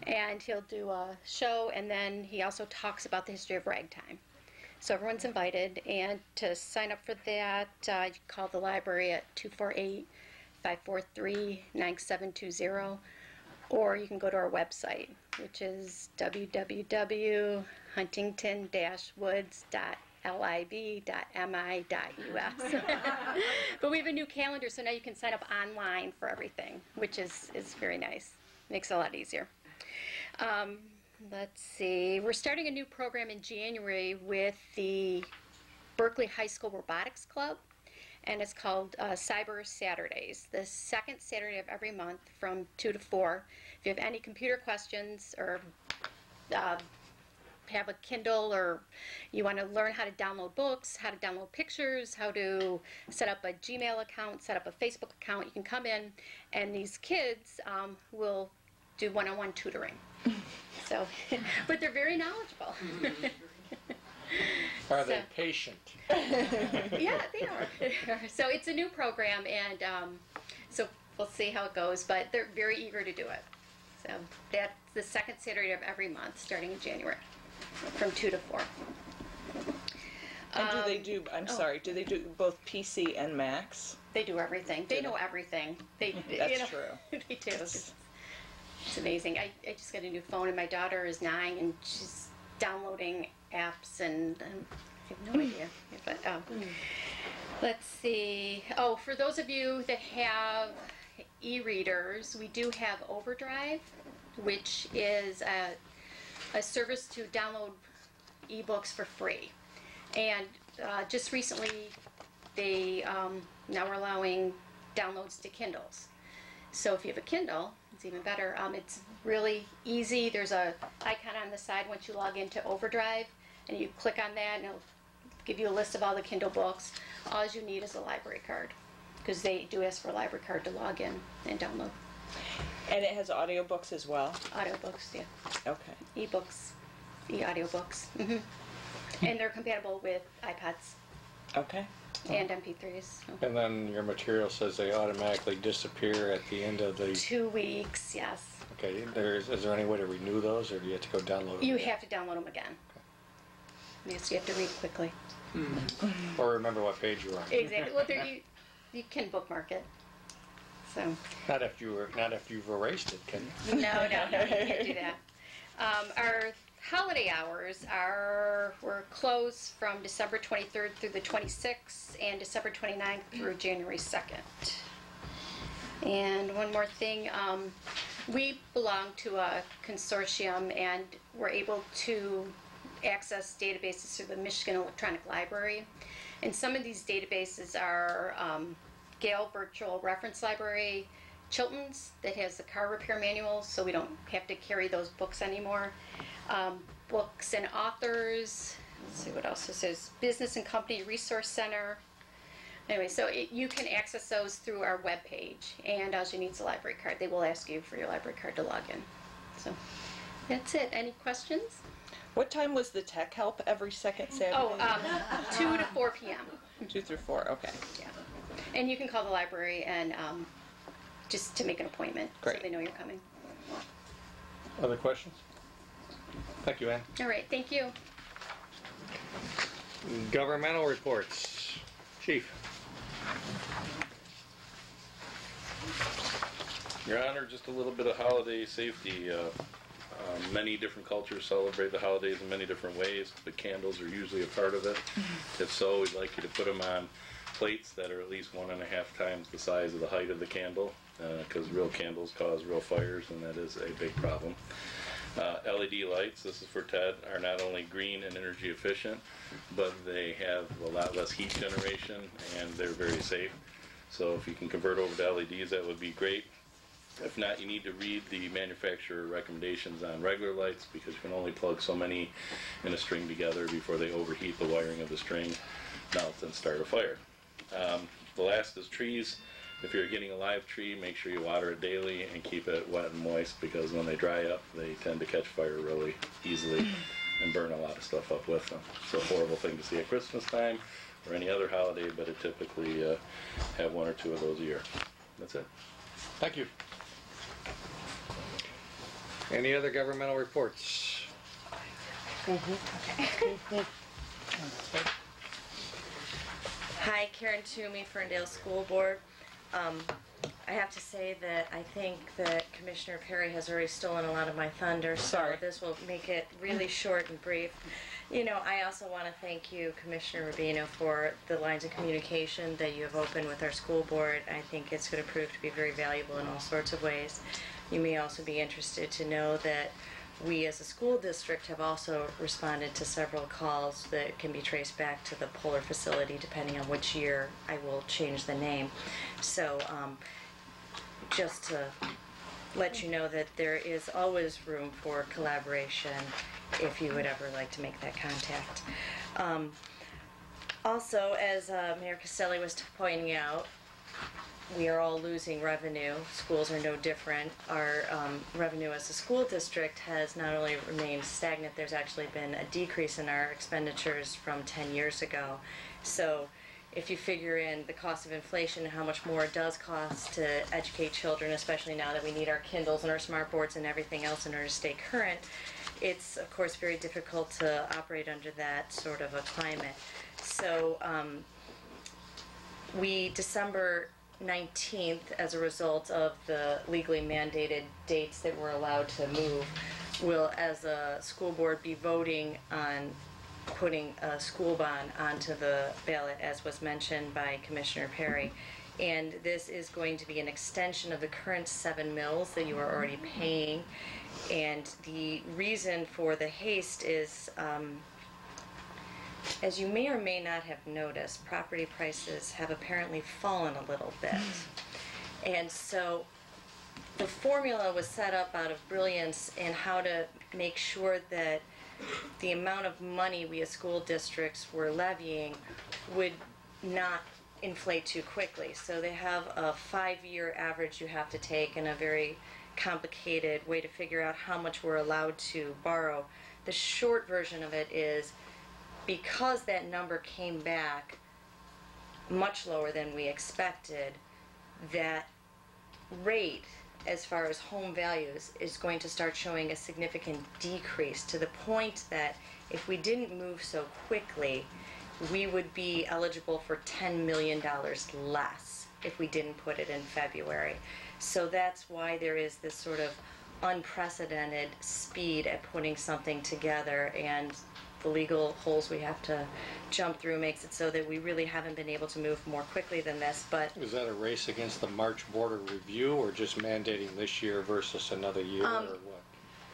And he'll do a show, and then he also talks about the history of ragtime. So everyone's invited, and to sign up for that, you call the library at 248-543-9720, or you can go to our website, which is www.huntington-woods.lib.mi.us. But we have a new calendar, so now you can sign up online for everything, which is very nice. Makes it a lot easier. Let's see. We're starting a new program in January with the Berkeley High School Robotics Club, and it's called Cyber Saturdays, the second Saturday of every month from 2 to 4. If you have any computer questions or have a Kindle, or you want to learn how to download books, how to download pictures, how to set up a Gmail account, set up a Facebook account, you can come in, and these kids will do one-on-one tutoring. So, but they're very knowledgeable. Are they patient? Yeah, they are. So it's a new program, and so we'll see how it goes, but they're very eager to do it. So that's the second Saturday of every month, starting in January, from 2 to 4. And do they do, I'm sorry, do they do both PC and Macs? They do everything. They know everything. That's true. They do. It's amazing. I just got a new phone, and my daughter is 9, and she's downloading apps, and I have no idea. But let's see. Oh, for those of you that have e-readers, we do have Overdrive, which is a service to download ebooks for free. And just recently, they now are allowing downloads to Kindles. So if you have a Kindle, it's even better. It's really easy. There's a icon on the side once you log into Overdrive, and you click on that, and it'll give you a list of all the Kindle books. All you need is a library card, because they do ask for a library card to log in and download. And it has audiobooks as well? Audiobooks, yeah. Okay. E-books, e-audiobooks. Mm-hmm. And they're compatible with iPads Okay. and MP3s. So. And then your material says they automatically disappear at the end of the... 2 weeks, yes. Okay, is there any way to renew those, or do you have to go download them? You have to download them again. Yes, you have to read quickly. Or remember what page you're on. Exactly. Well, you can bookmark it. So. Not after you've erased it, can you? No, you can't do that. Our holiday hours we're closed from December 23rd through the 26th, and December 29th through January 2nd. And one more thing, we belong to a consortium, and we're able to access databases through the Michigan Electronic Library. And some of these databases are Gale Virtual Reference Library, Chilton's, that has the car repair manuals, so we don't have to carry those books anymore. Books and authors, let's see what else this is, Business and Company Resource Center. Anyway, so you can access those through our webpage, and all you need is a library card. They will ask you for your library card to log in. So that's it. Any questions? What time was the tech help every second Saturday? Oh, 2 to 4 p.m. 2 through 4, okay. Yeah. And you can call the library and just to make an appointment. Great. So they know you're coming. Other questions? Thank you, Ann. All right, thank you. Governmental reports. Chief. Your Honor, just a little bit of holiday safety. Many different cultures celebrate the holidays in many different ways, but candles are usually a part of it. If so, we'd like you to put them on plates that are at least 1.5 times the size of the height of the candle, because real candles cause real fires, and that is a big problem. LED lights, this is for Ted, are not only green and energy efficient, but they have a lot less heat generation, and they're very safe. So if you can convert over to LEDs, that would be great. If not, you need to read the manufacturer recommendations on regular lights, because you can only plug so many in a string together before they overheat the wiring of the string, melt, and start a fire. The last is trees. If you're getting a live tree, make sure you water it daily and keep it wet and moist, because when they dry up, they tend to catch fire really easily and burn a lot of stuff up with them. It's a horrible thing to see at Christmas time or any other holiday, but it typically have 1 or 2 of those a year. That's it. Thank you. Any other governmental reports? Hi, Karen Toomey, Ferndale School Board. I have to say that I think that Commissioner Perry has already stolen a lot of my thunder, so Sorry. this will make it really short and brief. You know, I also want to thank you, Commissioner Rubino, for the lines of communication that you have opened with our school board. I think it's going to prove to be very valuable in all sorts of ways. You may also be interested to know that we as a school district have also responded to several calls that can be traced back to the Polar facility, depending on which year I will change the name. So just to let you know that there is always room for collaboration if you would ever like to make that contact. Also, as Mayor Castelli was pointing out, we are all losing revenue. Schools are no different. Our revenue as a school district has not only remained stagnant, there's actually been a decrease in our expenditures from 10 years ago. So if you figure in the cost of inflation and how much more it does cost to educate children, especially now that we need our Kindles and our smart boards and everything else in order to stay current, it's of course very difficult to operate under that sort of a climate. So December 19th, as a result of the legally mandated dates that we're allowed to move, will, as a school board, be voting on putting a school bond onto the ballot, as was mentioned by Commissioner Perry. And this is going to be an extension of the current 7 mills that you are already paying. And the reason for the haste is, as you may or may not have noticed, property prices have apparently fallen a little bit. And so the formula was set up out of brilliance in how to make sure that the amount of money we as school districts were levying would not inflate too quickly. So they have a 5-year average you have to take and a very complicated way to figure out how much we're allowed to borrow. The short version of it is, because that number came back much lower than we expected, that rate as far as home values is going to start showing a significant decrease, to the point that if we didn't move so quickly, we would be eligible for $10 million less if we didn't put it in February. So that's why there is this sort of unprecedented speed at putting something together, and the legal holes we have to jump through makes it so that we really haven't been able to move more quickly than this. But Is that a race against the March border review, or just mandating this year versus another year, or what?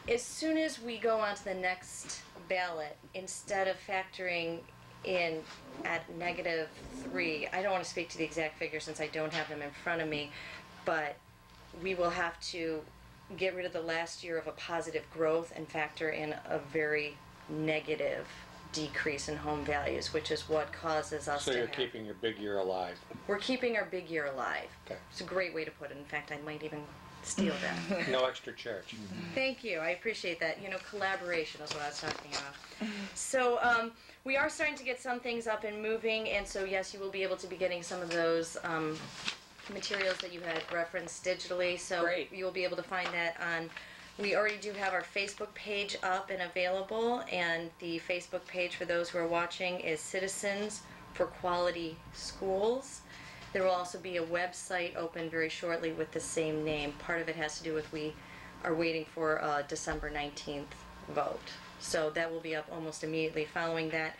as soon as we go on to the next ballot, instead of factoring in at -3, I don't want to speak to the exact figure since I don't have them in front of me, but we will have to get rid of the last year of a positive growth and factor in a very negative decrease in home values, which is what causes us So to you're have... keeping your big year alive. We're keeping our big year alive. Okay. It's a great way to put it. In fact, I might even steal that. No extra charge. Thank you. I appreciate that. You know, collaboration is what I was talking about. So we are starting to get some things up and moving, and so yes, you will be able to be getting some of those materials that you had referenced digitally. So Great. you'll be able to find that on... We already do have our Facebook page up and available, and the Facebook page for those who are watching is Citizens for Quality Schools. There will also be a website open very shortly with the same name. Part of it has to do with we are waiting for a December 19th vote. So that will be up almost immediately following that.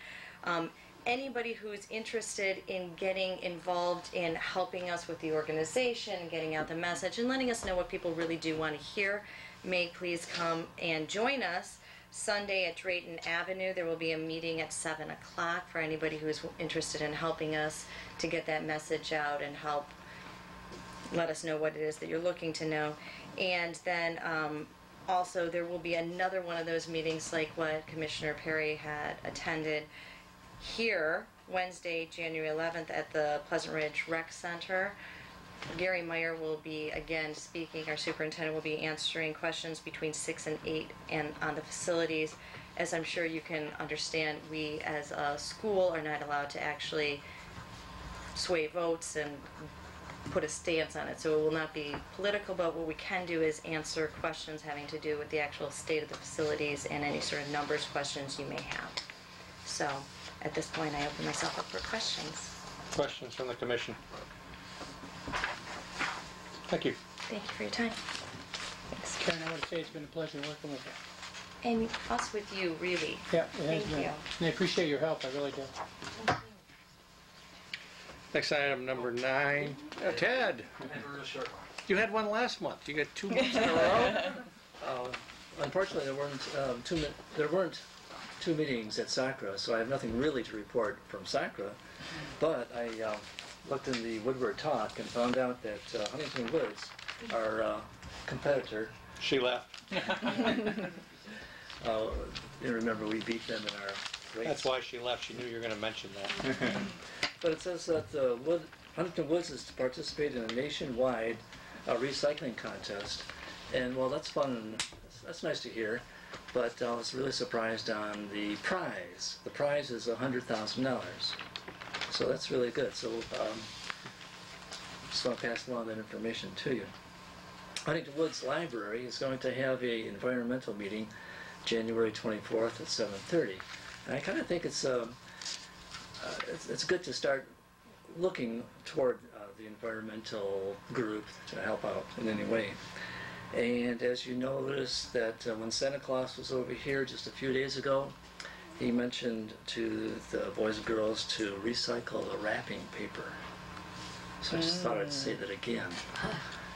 Anybody who's interested in getting involved in helping us with the organization, getting out the message, and letting us know what people really do want to hear, may please come and join us Sunday at Drayton Avenue. There will be a meeting at 7 o'clock for anybody who is interested in helping us to get that message out and help let us know what it is that you're looking to know. And then also there will be another one of those meetings like what Commissioner Perry had attended here Wednesday, January 11th at the Pleasant Ridge Rec Center. Gary Meyer will be again speaking. Our superintendent will be answering questions between 6 and 8 and on the facilities. As I'm sure you can understand, we as a school are not allowed to actually sway votes and put a stance on it, so it will not be political, but what we can do is answer questions having to do with the actual state of the facilities and any sort of numbers questions you may have. So at this point, I open myself up for questions. Questions from the commission? Thank you. Thank you for your time. Karen, I want to say it's been a pleasure working with you. And us with you, really. Yeah, it has Thank been. you. And I appreciate your help, I really do. Next item, number 9. Ted, you had one last month. You got 2 months in a row? Unfortunately, there weren't two meetings at SACRA, so I have nothing really to report from SACRA. But I looked in the Woodward Talk and found out that Huntington Woods, our competitor, She left. you remember we beat them in our race. That's why she left. She knew you were going to mention that. But it says that Huntington Woods is to participate in a nationwide recycling contest. And, well, that's fun and that's nice to hear. But I was really surprised on the prize. The prize is $100,000. So that's really good. So just want to pass along that information to you. Huntington Woods Library is going to have an environmental meeting January 24th at 7:30. And I kind of think it's good to start looking toward the environmental group to help out in any way. And as you notice that when Santa Claus was over here just a few days ago, he mentioned to the boys and girls to recycle the wrapping paper. So I just thought I'd say that again.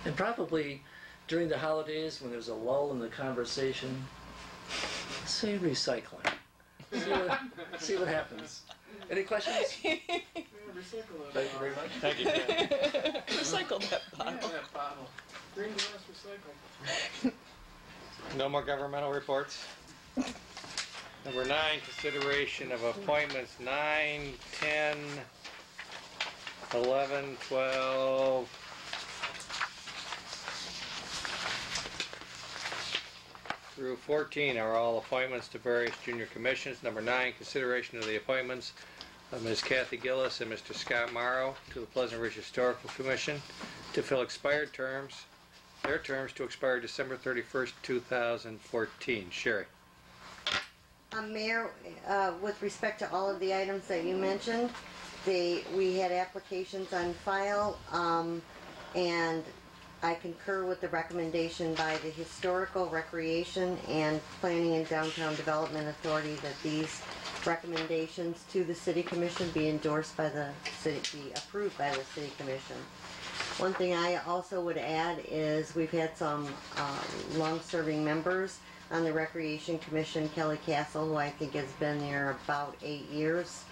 And probably during the holidays when there's a lull in the conversation, say recycling. See what happens. Any questions? Thank you very much. Thank you, Ted. Recycle that bottle. Green glass recycling. No more governmental reports. Number 9, consideration of appointments 9, 10, 11, 12, through 14 are all appointments to various junior commissions. Number 9, consideration of the appointments of Ms. Kathy Gillis and Mr. Scott Morrow to the Pleasant Ridge Historical Commission to fill expired terms, their terms to expire December 31st, 2014. Sherry. Mayor, with respect to all of the items that you mentioned, we had applications on file, and I concur with the recommendation by the Historical, Recreation, and Planning and Downtown Development Authority that these recommendations to the City Commission be endorsed by the City, be approved by the City Commission. One thing I also would add is we've had some long-serving members on the Recreation Commission, Kelly Castle, who I think has been there about 8 years.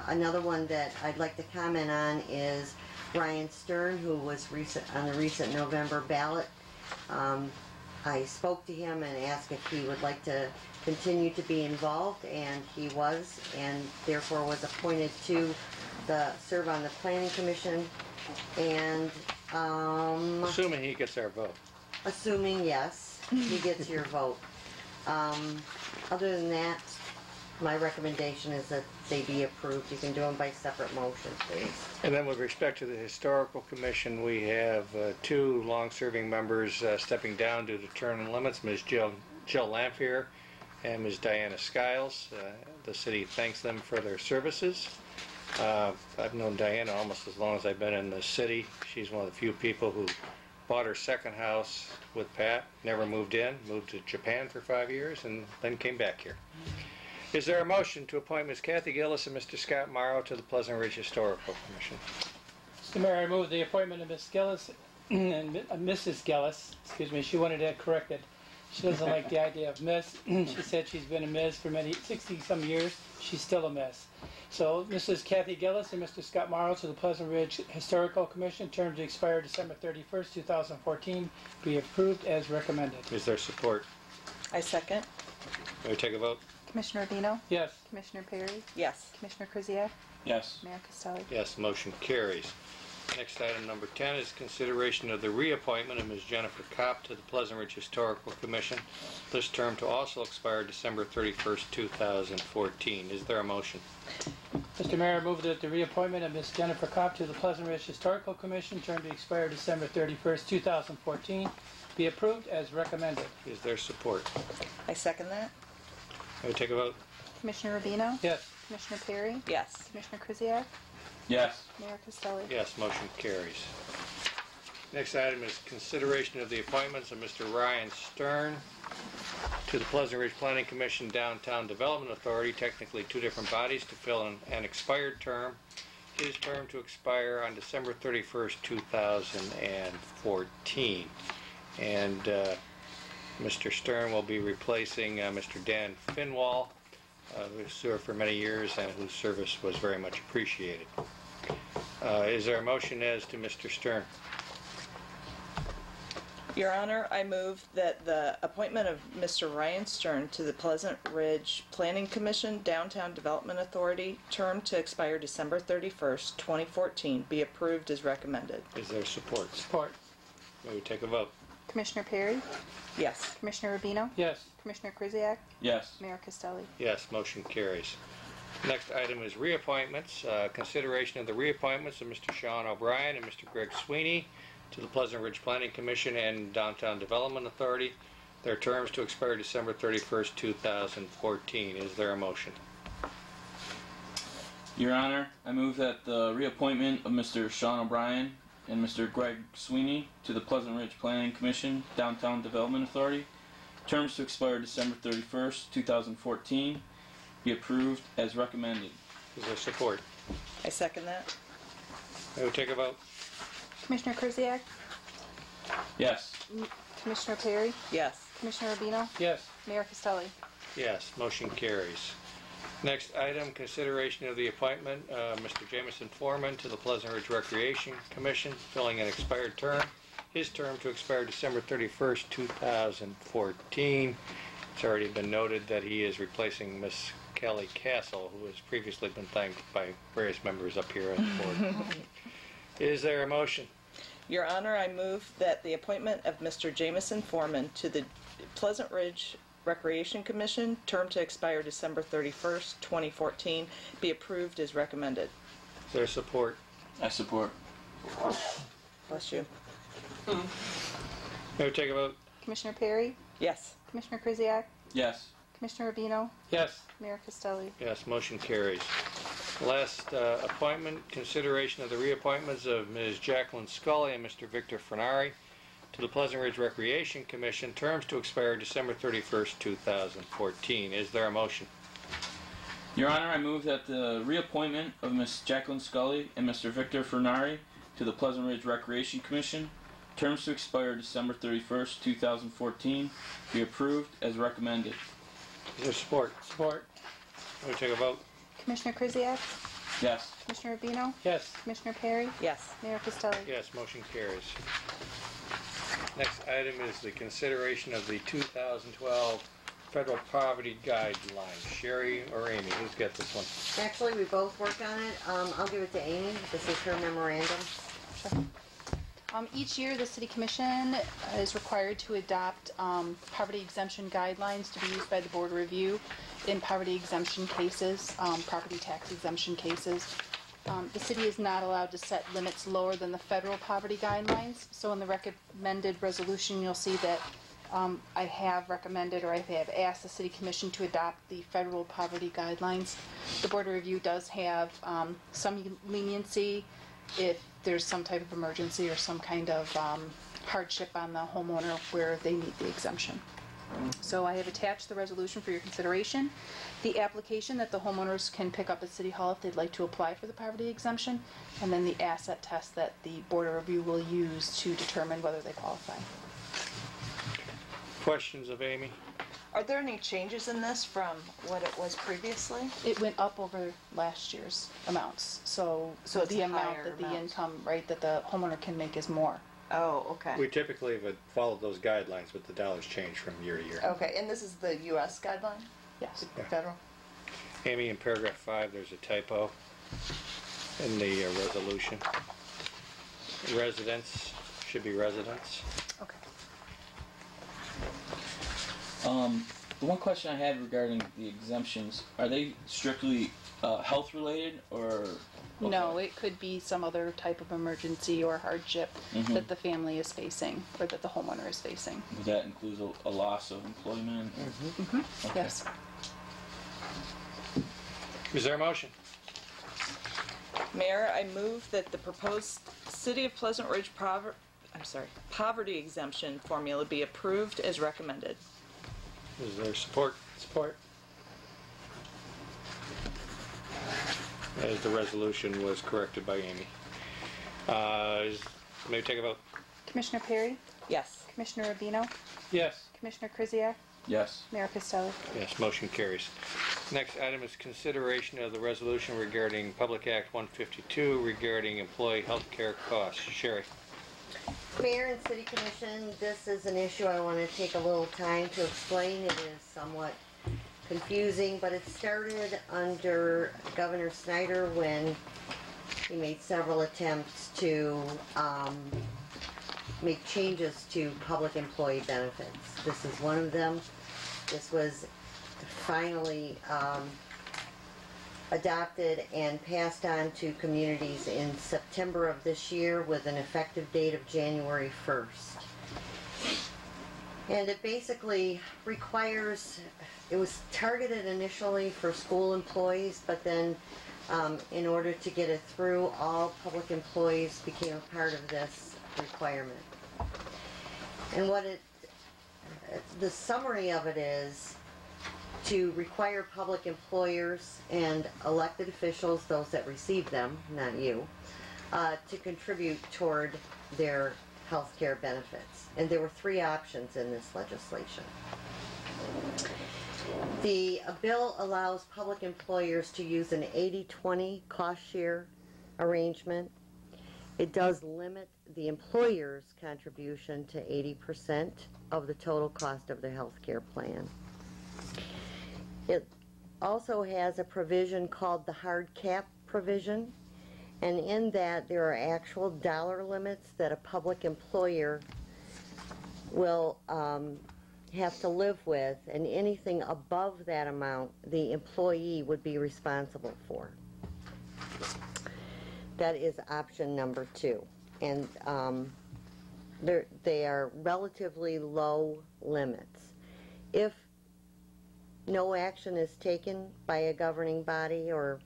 Another one that I'd like to comment on is Brian Stern, who was on the recent November ballot. I spoke to him and asked if he would like to continue to be involved, and he was, and therefore was appointed to serve on the Planning Commission. And Assuming he gets our vote. assuming, yes, he gets your vote. Other than that, my recommendation is that they be approved. You can do them by separate motions, please. And then with respect to the Historical Commission, we have 2 long-serving members stepping down due to term limits, Ms. Jill Lamphere and Ms. Diana Skiles. The city thanks them for their services. I've known Diana almost as long as I've been in the city. She's one of the few people who bought her second house with Pat, never moved in, moved to Japan for 5 years, and then came back here. Is there a motion to appoint Ms. Kathy Gillis and Mr. Scott Morrow to the Pleasant Ridge Historical Commission? Mr. Mayor, I move the appointment of Ms. Gillis and Mrs. Gillis. Excuse me, she wanted that corrected. She doesn't like the idea of Miss. She said she's been a Ms. for 60-some years. She's still a Miss. So, Mrs. Kathy Gillis and Mr. Scott Morrow to the Pleasant Ridge Historical Commission, term to expire December 31st, 2014, be approved as recommended. Is there support? I second. May we take a vote? Commissioner Rubino? Yes. Commissioner Perry? Yes. Commissioner Krzyjak? Yes. Mayor Costelli? Yes, motion carries. Next item, number 10, is consideration of the reappointment of Ms. Jennifer Kopp to the Pleasant Ridge Historical Commission. This term to also expire December 31st, 2014. Is there a motion? Mr. Mayor, I move that the reappointment of Ms. Jennifer Kopp to the Pleasant Ridge Historical Commission, term to expire December 31st, 2014, be approved as recommended. Is there support? I second that. May we take a vote? Commissioner Rubino? Yes. Commissioner Perry? Yes. Commissioner Kuziak? Yes. Mayor Costelli? Yes, motion carries. Next item is consideration of the appointments of Mr. Ryan Stern to the Pleasant Ridge Planning Commission Downtown Development Authority, technically two different bodies, to fill an expired term. His term to expire on December 31st, 2014. And Mr. Stern will be replacing Mr. Dan Finwall, who served for many years and whose service was very much appreciated. Is there a motion as to Mr. Stern? Your Honor, I move that the appointment of Mr. Ryan Stern to the Pleasant Ridge Planning Commission Downtown Development Authority, term to expire December 31st, 2014, be approved as recommended. Is there support? Support. May we take a vote? Commissioner Perry? Yes. Commissioner Rubino? Yes. Commissioner Kuziak? Yes. Mayor Costelli? Yes, motion carries. Next item is reappointments. Consideration of the reappointments of Mr. Sean O'Brien and Mr. Greg Sweeney to the Pleasant Ridge Planning Commission and Downtown Development Authority. Their terms to expire December 31st, 2014. Is there a motion? Your Honor, I move that the reappointment of Mr. Sean O'Brien and Mr. Greg Sweeney to the Pleasant Ridge Planning Commission Downtown Development Authority, terms to expire December 31st, 2014, be approved as recommended. Is there support? I second that. May we take a vote? Commissioner Kuziak? Yes. Commissioner Perry? Yes. Commissioner Rubino? Yes. Mayor Costelli? Yes, motion carries. Next item, consideration of the appointment of Mr. Jameson Foreman to the Pleasant Ridge Recreation Commission, filling an expired term. His term to expire December 31st, 2014. It's already been noted that he is replacing Miss Kelly Castle, who has previously been thanked by various members up here on the board. Is there a motion? Your Honor, I move that the appointment of Mr. Jameson Foreman to the Pleasant Ridge Recreation Commission, term to expire December 31st, 2014, be approved as recommended. Is there support? I support. Bless you. May we take a vote? Commissioner Perry? Yes. Commissioner Kuziak? Yes. Commissioner Rubino? Yes. Mayor Costelli? Yes, motion carries. Last appointment, consideration of the reappointments of Ms. Jacqueline Scully and Mr. Victor Fernari to the Pleasant Ridge Recreation Commission, terms to expire December 31st, 2014. Is there a motion? Your Honor, I move that the reappointment of Ms. Jacqueline Scully and Mr. Victor Fernari to the Pleasant Ridge Recreation Commission, terms to expire December 31st, 2014, be approved as recommended. Is there support? Support. May we take a vote? Commissioner Kuziak? Yes. Commissioner Rubino? Yes. Commissioner Perry? Yes. Mayor Costelli? Yes, motion carries. Next item is the consideration of the 2012 Federal Poverty Guidelines. Sherry or Amy, who's got this one? Actually, we both worked on it. I'll give it to Amy. This is her memorandum. Each year, the City Commission is required to adopt poverty exemption guidelines to be used by the Board of Review in poverty exemption cases, property tax exemption cases. The city is not allowed to set limits lower than the federal poverty guidelines. So in the recommended resolution, you'll see that I have recommended, or I have asked the City Commission to adopt the federal poverty guidelines. The Board of Review does have some leniency if there's some type of emergency or some kind of hardship on the homeowner where they need the exemption. So I have attached the resolution for your consideration, the application that the homeowners can pick up at City Hall if they'd like to apply for the poverty exemption, and then the asset test that the Board of Review will use to determine whether they qualify. Questions of Amy? Are there any changes in this from what it was previously? It went up over last year's amounts, so So it's the a amount higher that the amount. income, right, that the homeowner can make is more. Oh, okay. We typically have followed those guidelines, but the dollars change from year to year. Okay, and this is the U.S. guideline? Yes. Yeah. Federal? Amy, in paragraph 5, there's a typo in the resolution. Residents should be residents. Okay. The one question I had regarding the exemptions, are they strictly health related or? No, it could be some other type of emergency or hardship that the family is facing or that the homeowner is facing. Would that include a loss of employment? Yes. Is there a motion? Mayor, I move that the proposed City of Pleasant Ridge poverty exemption formula be approved as recommended. Is there support? Support. As the resolution was corrected by Amy. May we take a vote? Commissioner Perry? Yes. Commissioner Rubino? Yes. Commissioner Krzyjak? Yes. Mayor Costello? Yes, motion carries. Next item is consideration of the resolution regarding Public Act 152 regarding employee health care costs. Sherry. Mayor and City Commission, this is an issue I want to take a little time to explain. It is somewhat confusing, but it started under Governor Snyder when he made several attempts to make changes to public employee benefits. This is one of them. This was finally adopted and passed on to communities in September of this year with an effective date of January 1st. And it basically requires, it was targeted initially for school employees, but then in order to get it through, all public employees became a part of this requirement. And the summary of it is to require public employers and elected officials, those that receive them, not you, to contribute toward their health care benefits. And there were three options in this legislation. The bill allows public employers to use an 80-20 cost share arrangement. It does limit the employer's contribution to 80% of the total cost of the health care plan. It also has a provision called the hard cap provision, and in that there are actual dollar limits that a public employer will have to live with, and anything above that amount the employee would be responsible for. That is option number 2, and they are relatively low limits. If no action is taken by a governing body or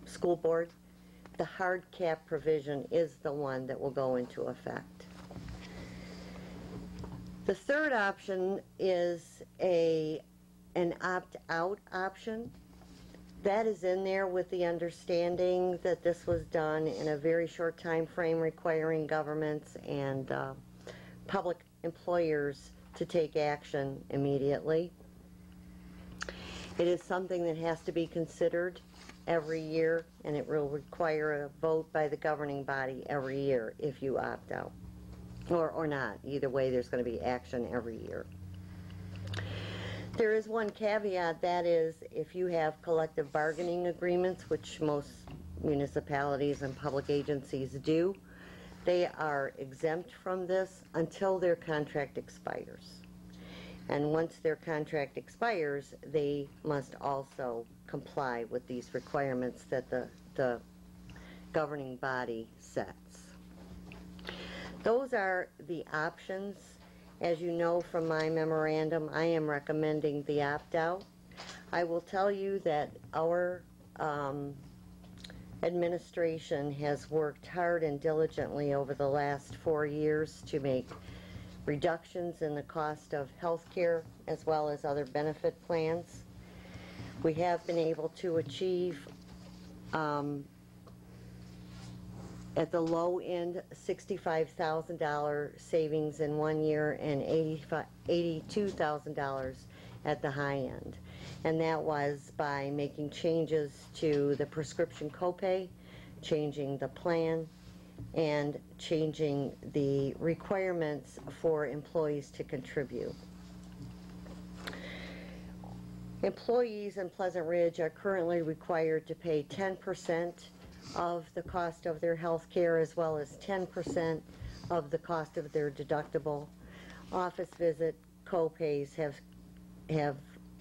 school board, the hard cap provision is the one that will go into effect. The third option is an opt-out option. That is in there with the understanding that this was done in a very short time frame, requiring governments and public employers to take action immediately. It is something that has to be considered every year, and it will require a vote by the governing body every year if you opt out. Or not. Either way, there's going to be action every year. There is one caveat, that is if you have collective bargaining agreements, which most municipalities and public agencies do, they are exempt from this until their contract expires. And once their contract expires, they must also comply with these requirements that the governing body sets. Those are the options. As you know from my memorandum, I am recommending the opt-out. I will tell you that our administration has worked hard and diligently over the last 4 years to make reductions in the cost of health care as well as other benefit plans. We have been able to achieve at the low end $65,000 savings in 1 year and $82,000 at the high end. And that was by making changes to the prescription copay, changing the plan, and changing the requirements for employees to contribute. Employees in Pleasant Ridge are currently required to pay 10% of the cost of their health care, as well as 10% of the cost of their deductible. Office visit copays have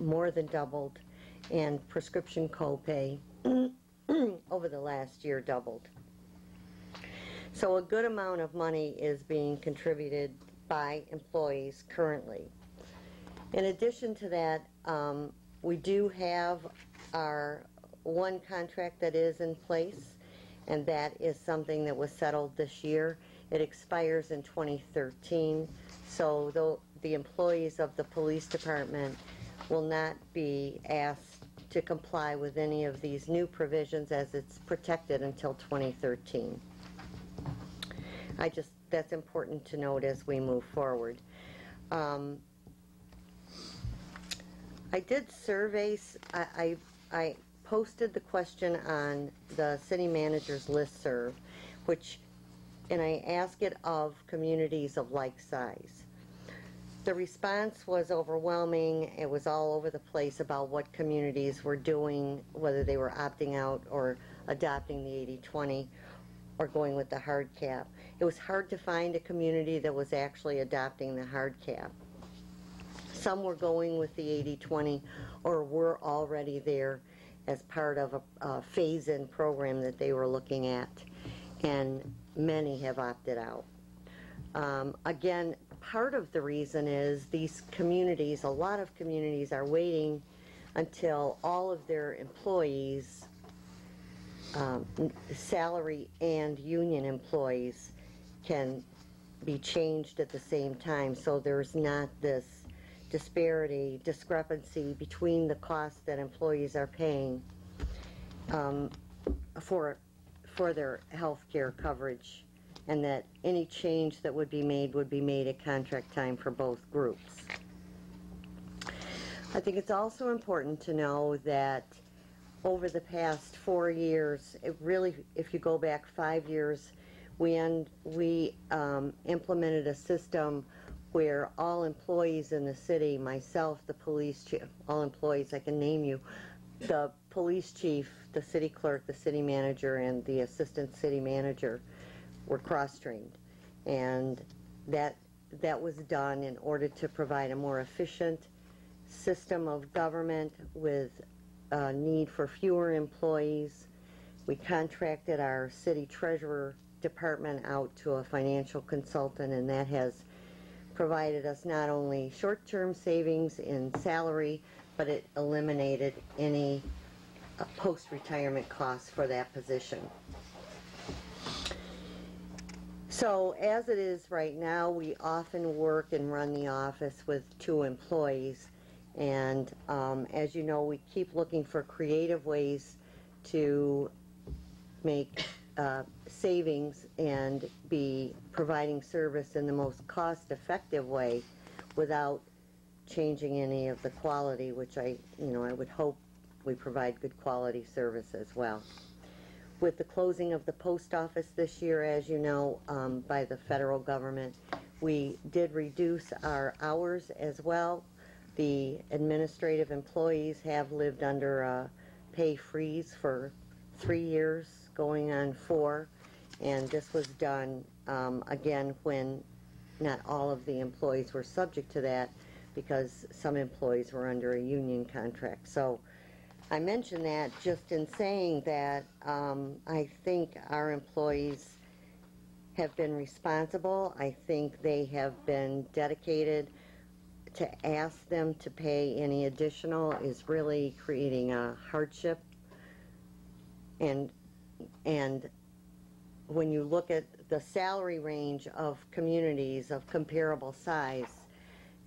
more than doubled, and prescription copay over the last year doubled. So a good amount of money is being contributed by employees currently. In addition to that, we do have our one contract that is in place, and that is something that was settled this year. It expires in 2013, so the employees of the police department will not be asked to comply with any of these new provisions as it's protected until 2013. That's important to note as we move forward. I did surveys. I posted the question on the city manager's listserv, and I asked it of communities of like size. The response was overwhelming. It was all over the place about what communities were doing, whether they were opting out or adopting the 80-20 or going with the hard cap. It was hard to find a community that was actually adopting the hard cap. Some were going with the 80-20 or were already there as part of a phase-in program that they were looking at, and many have opted out. Again, part of the reason is these communities, a lot of communities are waiting until all of their employees, salary and union employees, can be changed at the same time, so there's not this discrepancy between the costs that employees are paying for their health care coverage, and that any change that would be made at contract time for both groups. I think it's also important to know that over the past 4 years, if you go back 5 years, we implemented a system where all employees in the city, myself, the police chief, all employees, I can name you, the police chief, the city clerk, the city manager, and the assistant city manager were cross-trained. And that was done in order to provide a more efficient system of government with a need for fewer employees. We contracted our city treasurer department out to a financial consultant, and that has provided us not only short-term savings in salary, but it eliminated any post-retirement costs for that position. So as it is right now, we often work and run the office with 2 employees, and as you know, we keep looking for creative ways to make savings and be providing service in the most cost-effective way without changing any of the quality, which I would hope we provide good quality service as well. With the closing of the post office this year, as you know, by the federal government, we did reduce our hours as well. The administrative employees have lived under a pay freeze for 3 years, going on 4, and this was done again when not all of the employees were subject to that, because some employees were under a union contract. So I mention that just in saying that I think our employees have been responsible. I think they have been dedicated. To ask them to pay any additional is really creating a hardship. And when you look at the salary range of communities of comparable size,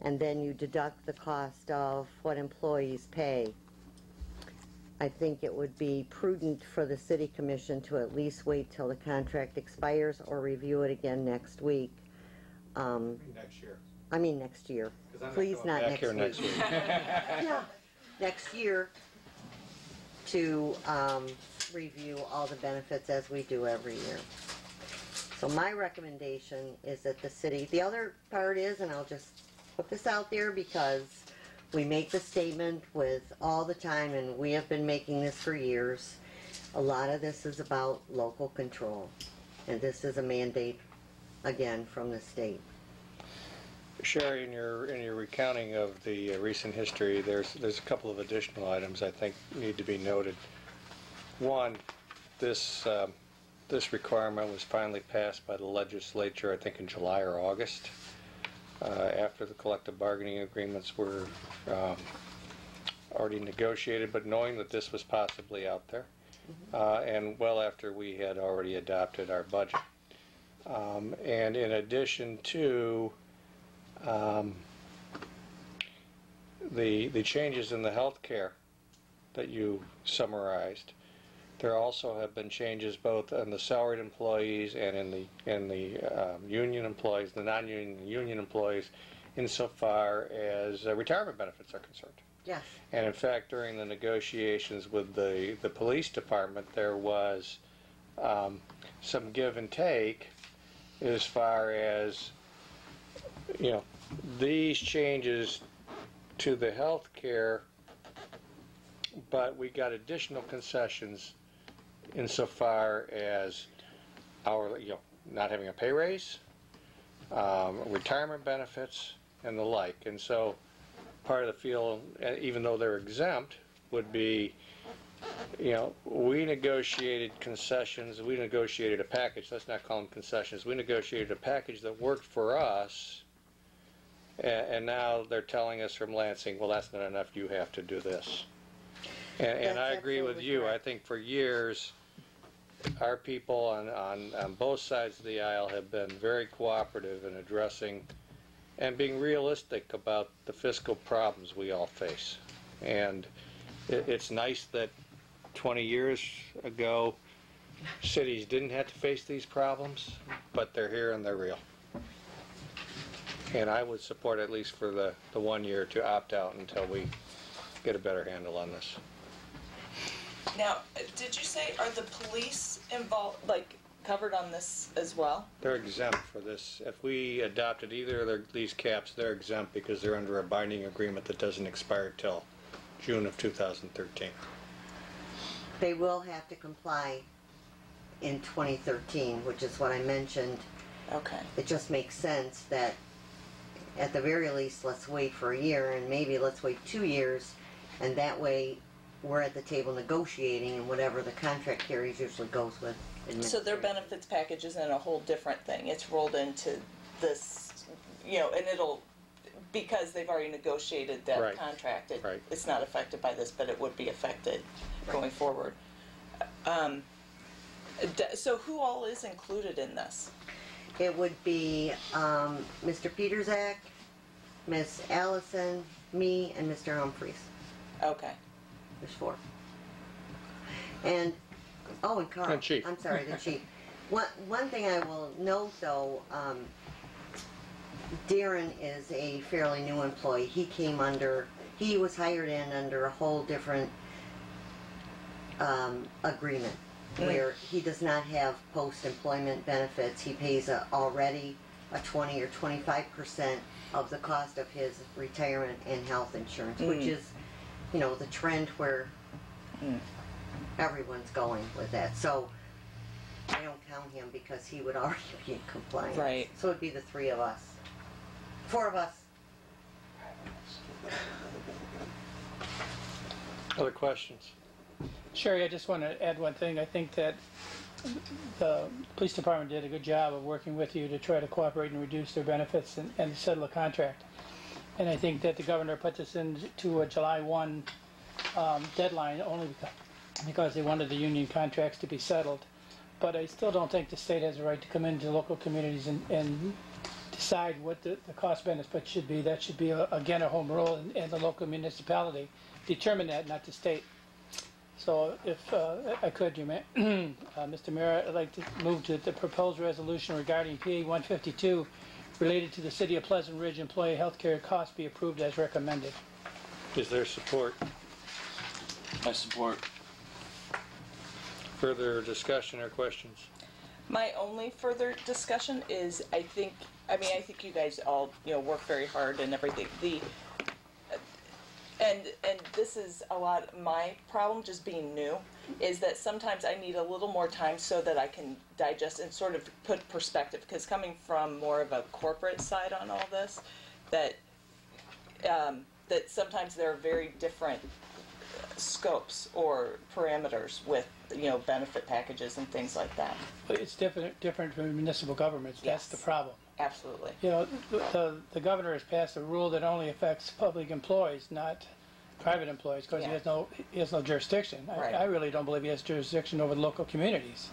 and then you deduct the cost of what employees pay, I think it would be prudent for the City Commission to at least wait till the contract expires or review it again next week. Next year. I mean next year. Please not next week. Yeah, next year to review all the benefits as we do every year. So my recommendation is that the city, the other part is, and I'll just put this out there because we make the statement with all the time, and we have been making this for years. A lot of this is about local control, and this is a mandate, again, from the state. Sherry, in your recounting of the recent history, there's a couple of additional items I think need to be noted. One, this requirement was finally passed by the legislature, I think in July or August, after the collective bargaining agreements were already negotiated, but knowing that this was possibly out there, and well after we had already adopted our budget. And in addition to the changes in the health care that you summarized, there also have been changes both in the salaried employees and in the union employees, the non-union and union employees, insofar as retirement benefits are concerned. Yes. And in fact, during the negotiations with the police department, there was some give and take as far as, you know, these changes to the health care, but we got additional concessions insofar as our, you know, not having a pay raise, retirement benefits, and the like. And so part of the feel, even though they're exempt, would be, you know, we negotiated concessions, we negotiated a package, let's not call them concessions, we negotiated a package that worked for us, and now they're telling us from Lansing, well, that's not enough, you have to do this. And I agree with you. I think for years, our people on both sides of the aisle have been very cooperative in addressing and being realistic about the fiscal problems we all face. And it's nice that 20 years ago, cities didn't have to face these problems, but they're here and they're real. And I would support, at least for the 1 year, to opt out until we get a better handle on this. Now, did you say, are the police involved, like, covered on this as well? They're exempt for this. If we adopted either of these caps, they're exempt because they're under a binding agreement that doesn't expire till June of 2013. They will have to comply in 2013, which is what I mentioned. Okay. It just makes sense that at the very least, let's wait for a year, and maybe let's wait 2 years, and that way we're at the table negotiating, and whatever the contract carries usually goes with. So their benefits package isn't a whole different thing. It's rolled into this, you know, and it'll, because they've already negotiated that Right. contract, Right. it's not affected by this, but it would be affected going forward. So who all is included in this? It would be Mr. Peterzak, Miss Allison, me, and Mr. Humphreys. Okay. There's 4. And, and Carl. And Chief. I'm sorry, the chief. One thing I will note, though, Darren is a fairly new employee. He was hired in under a whole different agreement, where he does not have post-employment benefits. He pays already a 20 or 25% of the cost of his retirement and health insurance, which is, you know, the trend where everyone's going with that. So I don't count him because he would already be in compliance. Right. So it'd be the 3 of us. 4 of us. Other questions? Sherry, I just want to add one thing. I think that the police department did a good job of working with you to try to cooperate and reduce their benefits and settle a contract. And I think that the governor put this into a July 1 deadline only because they wanted the union contracts to be settled. But I still don't think the state has a right to come into local communities and decide what the cost benefit should be. That should be, again, a home rule, and the local municipality determine that, not the state. So if I could, you may, Mr. Mayor, I'd like to move to the proposed resolution regarding PA 152 related to the City of Pleasant Ridge employee health care costs be approved as recommended. Is there support? I support. Further discussion or questions? My only further discussion is, I think you guys all, you know, work very hard and everything. And this is a lot, my problem just being new, is that sometimes I need a little more time so that I can digest and sort of put perspective, because coming from more of a corporate side on all this, that sometimes there are very different scopes or parameters with, you know, benefit packages and things like that. But it's different from municipal governments. Yes. That's the problem. Absolutely. You know, the governor has passed a rule that only affects public employees, not private employees, because Yeah. he has no jurisdiction. Right. I really don't believe he has jurisdiction over the local communities.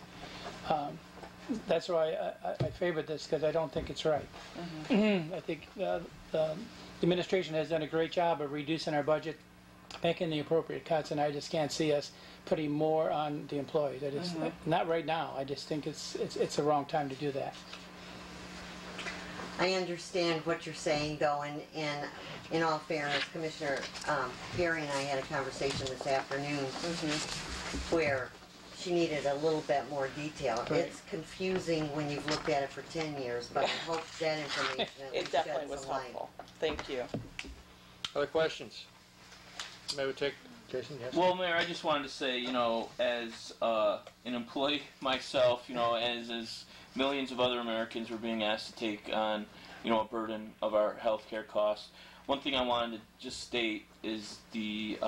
That's why I favor this, because I don't think it's right. I think the administration has done a great job of reducing our budget, making the appropriate cuts, and I just can't see us putting more on the employees. I just, not right now. I just think it's the wrong time to do that. I understand what you're saying, though, and in all fairness, Commissioner Perry and I had a conversation this afternoon where she needed a little bit more detail. Right. It's confusing when you've looked at it for 10 years, but I hope that information at It least definitely sheds was some light. helpful. Thank you. Other questions? Maybe take, Jason, yes? Well, Mayor, I just wanted to say, you know, as an employee myself, you know, as millions of other Americans were being asked to take on, you know, a burden of our healthcare costs. One thing I wanted to just state is the,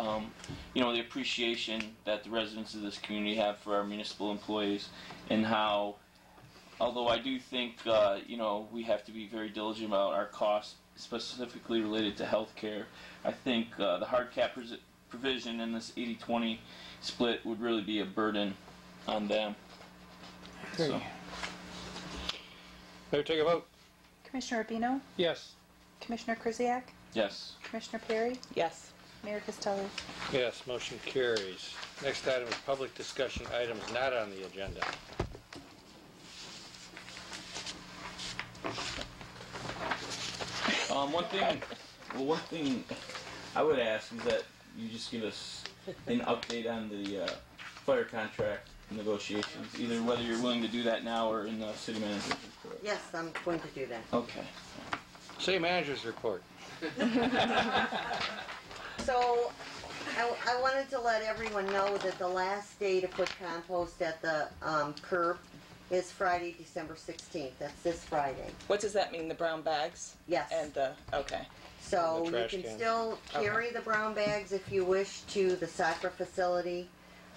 you know, the appreciation that the residents of this community have for our municipal employees, and how, although I do think, you know, we have to be very diligent about our costs, specifically related to healthcare, I think the hard cap provision in this 80-20 split would really be a burden on them. So. Maybe take a vote. Commissioner Rubino, Yes. Commissioner Krzyjak, Yes. Commissioner Perry, Yes. Mayor Costello. Yes, motion carries. Next item is public discussion items not on the agenda. One thing I would ask is that you just give us an update on the fire contract negotiations, either whether you're willing to do that now or in the city manager's report. Yes, I'm going to do that. Okay. City manager's report. So, I wanted to let everyone know that the last day to put compost at the curb is Friday, December 16th. That's this Friday. What does that mean? The brown bags? Yes. And the, okay. So And the you trash can cans. still carry the brown bags if you wish to the soccer facility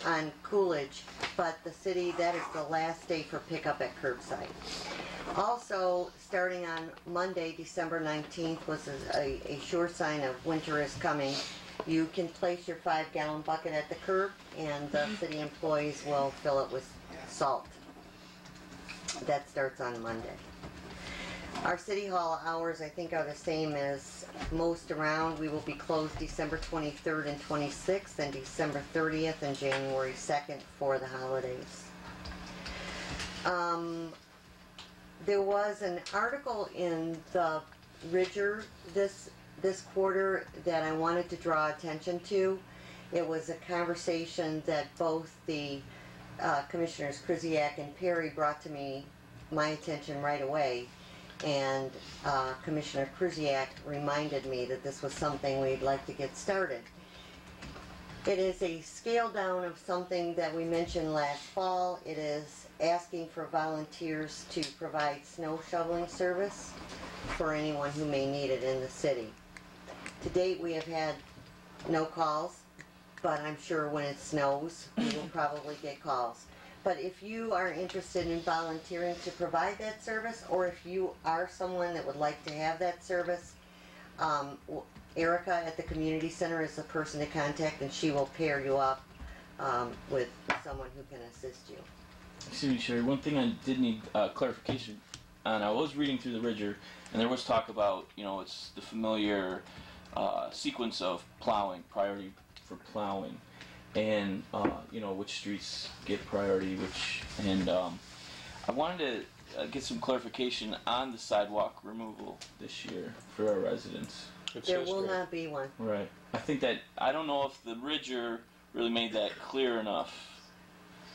on Coolidge, but the city, that is the last day for pickup at curbside. Also, starting on Monday, December 19th, was a sure sign of winter is coming. You can place your 5-gallon bucket at the curb, and the city employees will fill it with salt. That starts on Monday. Our city hall hours, I think, are the same as most around. We will be closed December 23rd and 26th, and December 30th and January 2nd for the holidays. There was an article in the Ridger this quarter that I wanted to draw attention to. It was a conversation that both the Commissioners Krzyjak and Perry brought to my attention right away. And Commissioner Krzyjak reminded me that this was something we'd like to get started. It is a scale down of something that we mentioned last fall. It is asking for volunteers to provide snow shoveling service for anyone who may need it in the city. To date, we have had no calls, but I'm sure when it snows, we will probably get calls. But if you are interested in volunteering to provide that service, or if you are someone that would like to have that service, Erica at the community center is the person to contact, and she will pair you up with someone who can assist you. Excuse me, Sherry. One thing I did need clarification on. I was reading through the Ridger, and there was talk about, you know, it's the familiar sequence of plowing, priority for plowing, and you know, which streets get priority, and I wanted to get some clarification on the sidewalk removal this year for our residents. There will not be one. Right. I don't know if the Ridger really made that clear enough.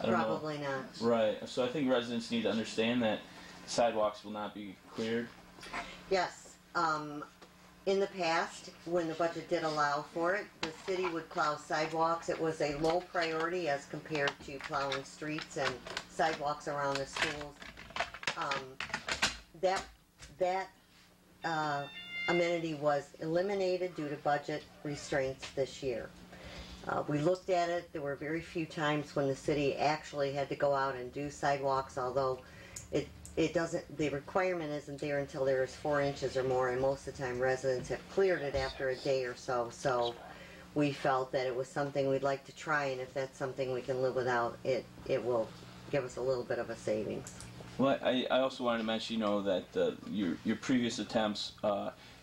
I don't know. Probably not. Right. So I think residents need to understand that sidewalks will not be cleared. Yes. In the past, when the budget did allow for it, the city would plow sidewalks. It was a low priority as compared to plowing streets and sidewalks around the schools. That amenity was eliminated due to budget restraints this year. We looked at it. There were very few times when the city actually had to go out and do sidewalks, although it doesn't, the requirement isn't there until there is 4 inches or more, and most of the time residents have cleared it after a day or so. So we felt that it was something we'd like to try, and if that's something we can live without, it will give us a little bit of a savings. Well, I also wanted to mention, that your previous attempts,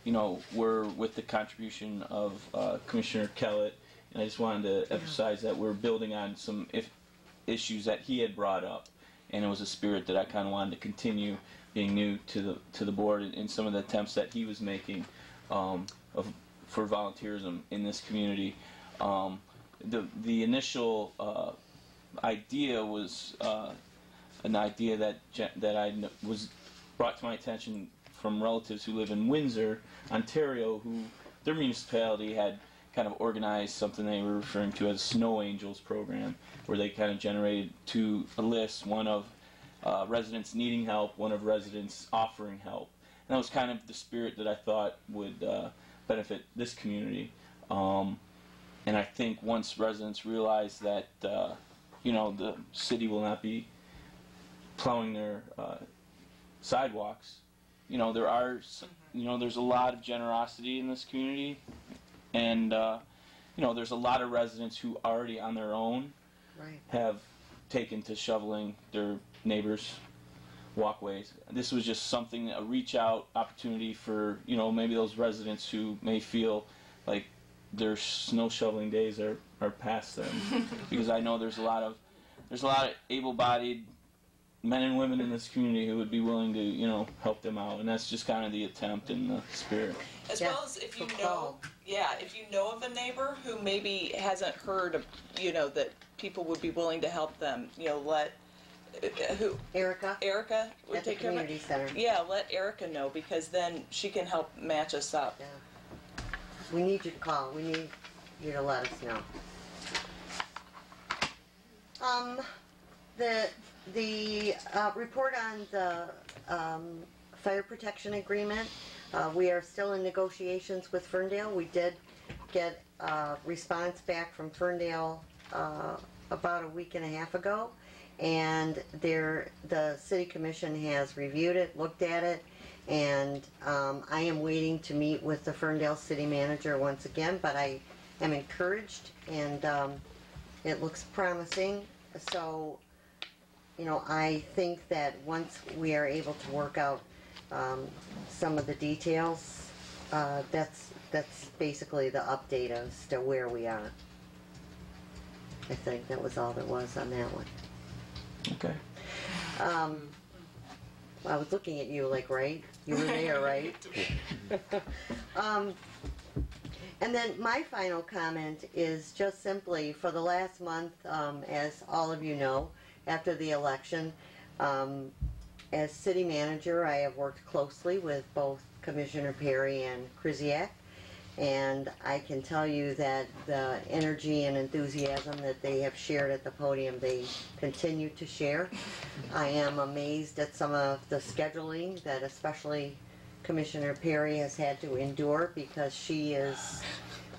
were with the contribution of Commissioner Kellett, and I just wanted to emphasize that we're building on some issues that he had brought up, and it was a spirit that I kind of wanted to continue, being new to the board, and some of the attempts that he was making for volunteerism in this community. The initial idea was an idea that was brought to my attention from relatives who live in Windsor, Ontario, who their municipality had kind of organized something they were referring to as Snow Angels program, where they kind of generated a list, one of residents needing help, one of residents offering help. And that was kind of the spirit that I thought would benefit this community. And I think once residents realize that, the city will not be plowing their sidewalks, there's a lot of generosity in this community, and there's a lot of residents who already on their own have taken to shoveling their neighbors' walkways. This was just something, a reach out opportunity for maybe those residents who may feel like their snow shoveling days are past them, because I know there's a lot of able-bodied men and women in this community who would be willing to, help them out, and that's just kind of the attempt and the spirit. As well as if you know of a neighbor who maybe hasn't heard of, that people would be willing to help them, let Erica would at the take care of it. community center. Yeah, let Erica know, because then she can help match us up. Yeah. We need you to call. We need you to let us know. The report on the fire protection agreement, we are still in negotiations with Ferndale. We did get a response back from Ferndale about a week and a half ago, and the city commission has reviewed it, looked at it, and I am waiting to meet with the Ferndale city manager once again, but I am encouraged, and it looks promising. So I think that once we are able to work out some of the details, that's basically the update as to where we are. I think that was all there was on that one. Okay. I was looking at you like, right? You were there, right? And then my final comment is just simply, for the last month, as all of you know, after the election, as city manager, I have worked closely with both Commissioner Perry and Krzyjak, and I can tell you that the energy and enthusiasm that they have shared at the podium, they continue to share. I am amazed at some of the scheduling that especially Commissioner Perry has had to endure, because she is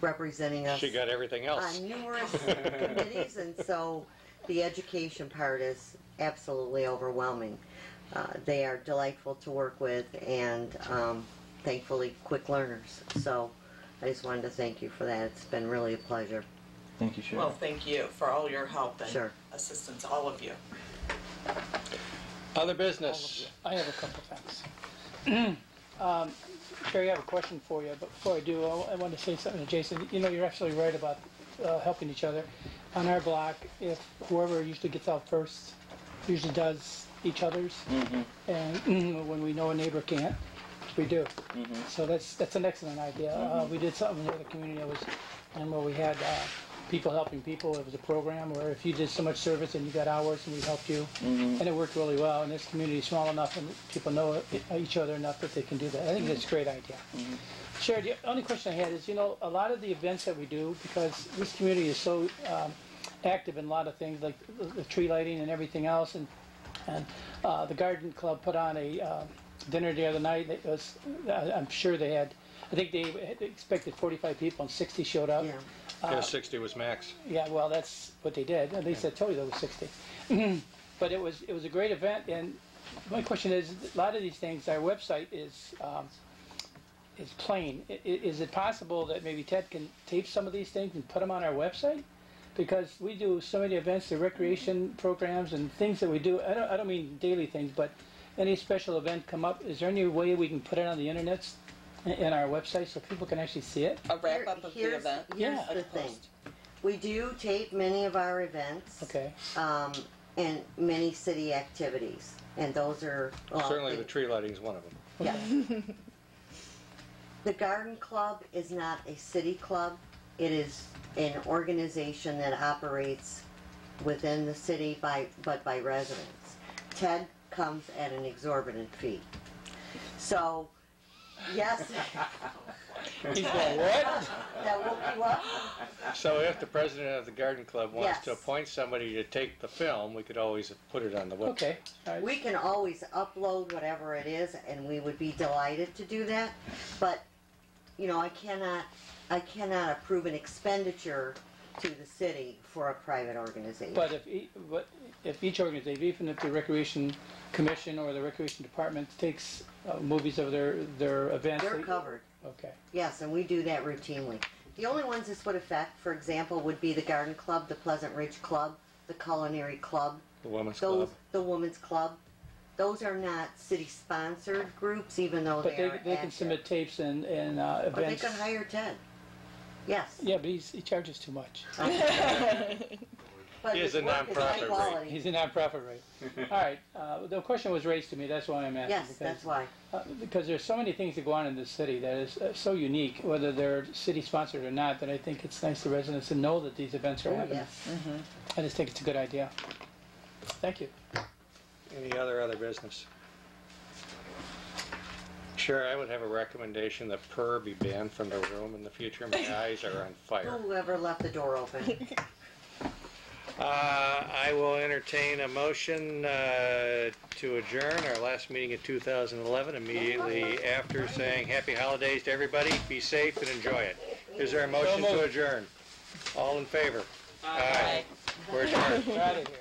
representing us. She got everything else on numerous committees, and so the education part is absolutely overwhelming. They are delightful to work with, and thankfully quick learners. So I just wanted to thank you for that. It's been really a pleasure. Thank you, Sharon. Well, thank you for all your help and Sure. assistance, all of you. Other business. I have a couple things. Sherry, I have a question for you, but before I do, I want to say something to Jason. You're absolutely right about helping each other. On our block, if whoever usually gets out first usually does each other's, and when we know a neighbor can't, we do. So that's an excellent idea. We did something in the other community where we had people helping people. It was a program where if you did so much service and you got hours, and we helped you, and it worked really well. And this community is small enough, and people know each other enough that they can do that. I think that's a great idea. Sherry, the only question I had is, a lot of the events that we do, because this community is so active in a lot of things, like the tree lighting and everything else, and the garden club put on a dinner the other night. It was, I'm sure they had, I think they expected 45 people and 60 showed up. Yeah. 60 was max. Yeah, well, that's what they did. At least I told you there was 60. But it was a great event, and my question is, a lot of these things, our website is is plain. Is it possible that maybe Ted can tape some of these things and put them on our website? Because we do so many events, the recreation programs and things that we do. I don't mean daily things, but any special event come up. Is there any way we can put it on the internet in our website so people can actually see it? A wrap up of the event. Here's Yeah. the thing. We do tape many of our events. Okay. And many city activities. And those are... Certainly the tree lighting is one of them. Yeah. The Garden Club is not a city club. It is an organization that operates within the city but by residents. TED comes at an exorbitant fee. So, yes. He's going, what? That woke you up? So if the president of the garden club wants Yes. to appoint somebody to take the film, we could always put it on the website. Okay. All right. We can always upload whatever it is, and we would be delighted to do that. But, you know, I cannot approve an expenditure to the city for a private organization. But if each organization, even if the Recreation Commission or the Recreation Department takes movies of their events, They're covered. Okay. Yes, and we do that routinely. The only ones this would affect, for example, would be the Garden Club, the Pleasant Ridge Club, the Culinary Club, The women's those, club. the Women's Club. Those are not city-sponsored groups, even though But they are they can active. submit tapes and Or they events. could hire Ted. Yes. Yeah, but he charges too much. But He is his a work is nonprofit high rate. quality. He's a nonprofit, right? All right. The question was raised to me. That's why I'm asking. Yes, because, that's why. Because there's so many things that go on in this city that is so unique, whether they're city-sponsored or not, that I think it's nice for residents to know that these events are Oh, happening. yes. I just think it's a good idea. Thank you. Any other business? Sure, I would have a recommendation that purr be banned from the room in the future. My eyes are on fire. Whoever left the door open. I will entertain a motion to adjourn our last meeting of 2011 immediately after saying happy holidays to everybody. Be safe and enjoy it. Is there a motion to adjourn? All in favor? Aye. We're adjourned. Get out of here.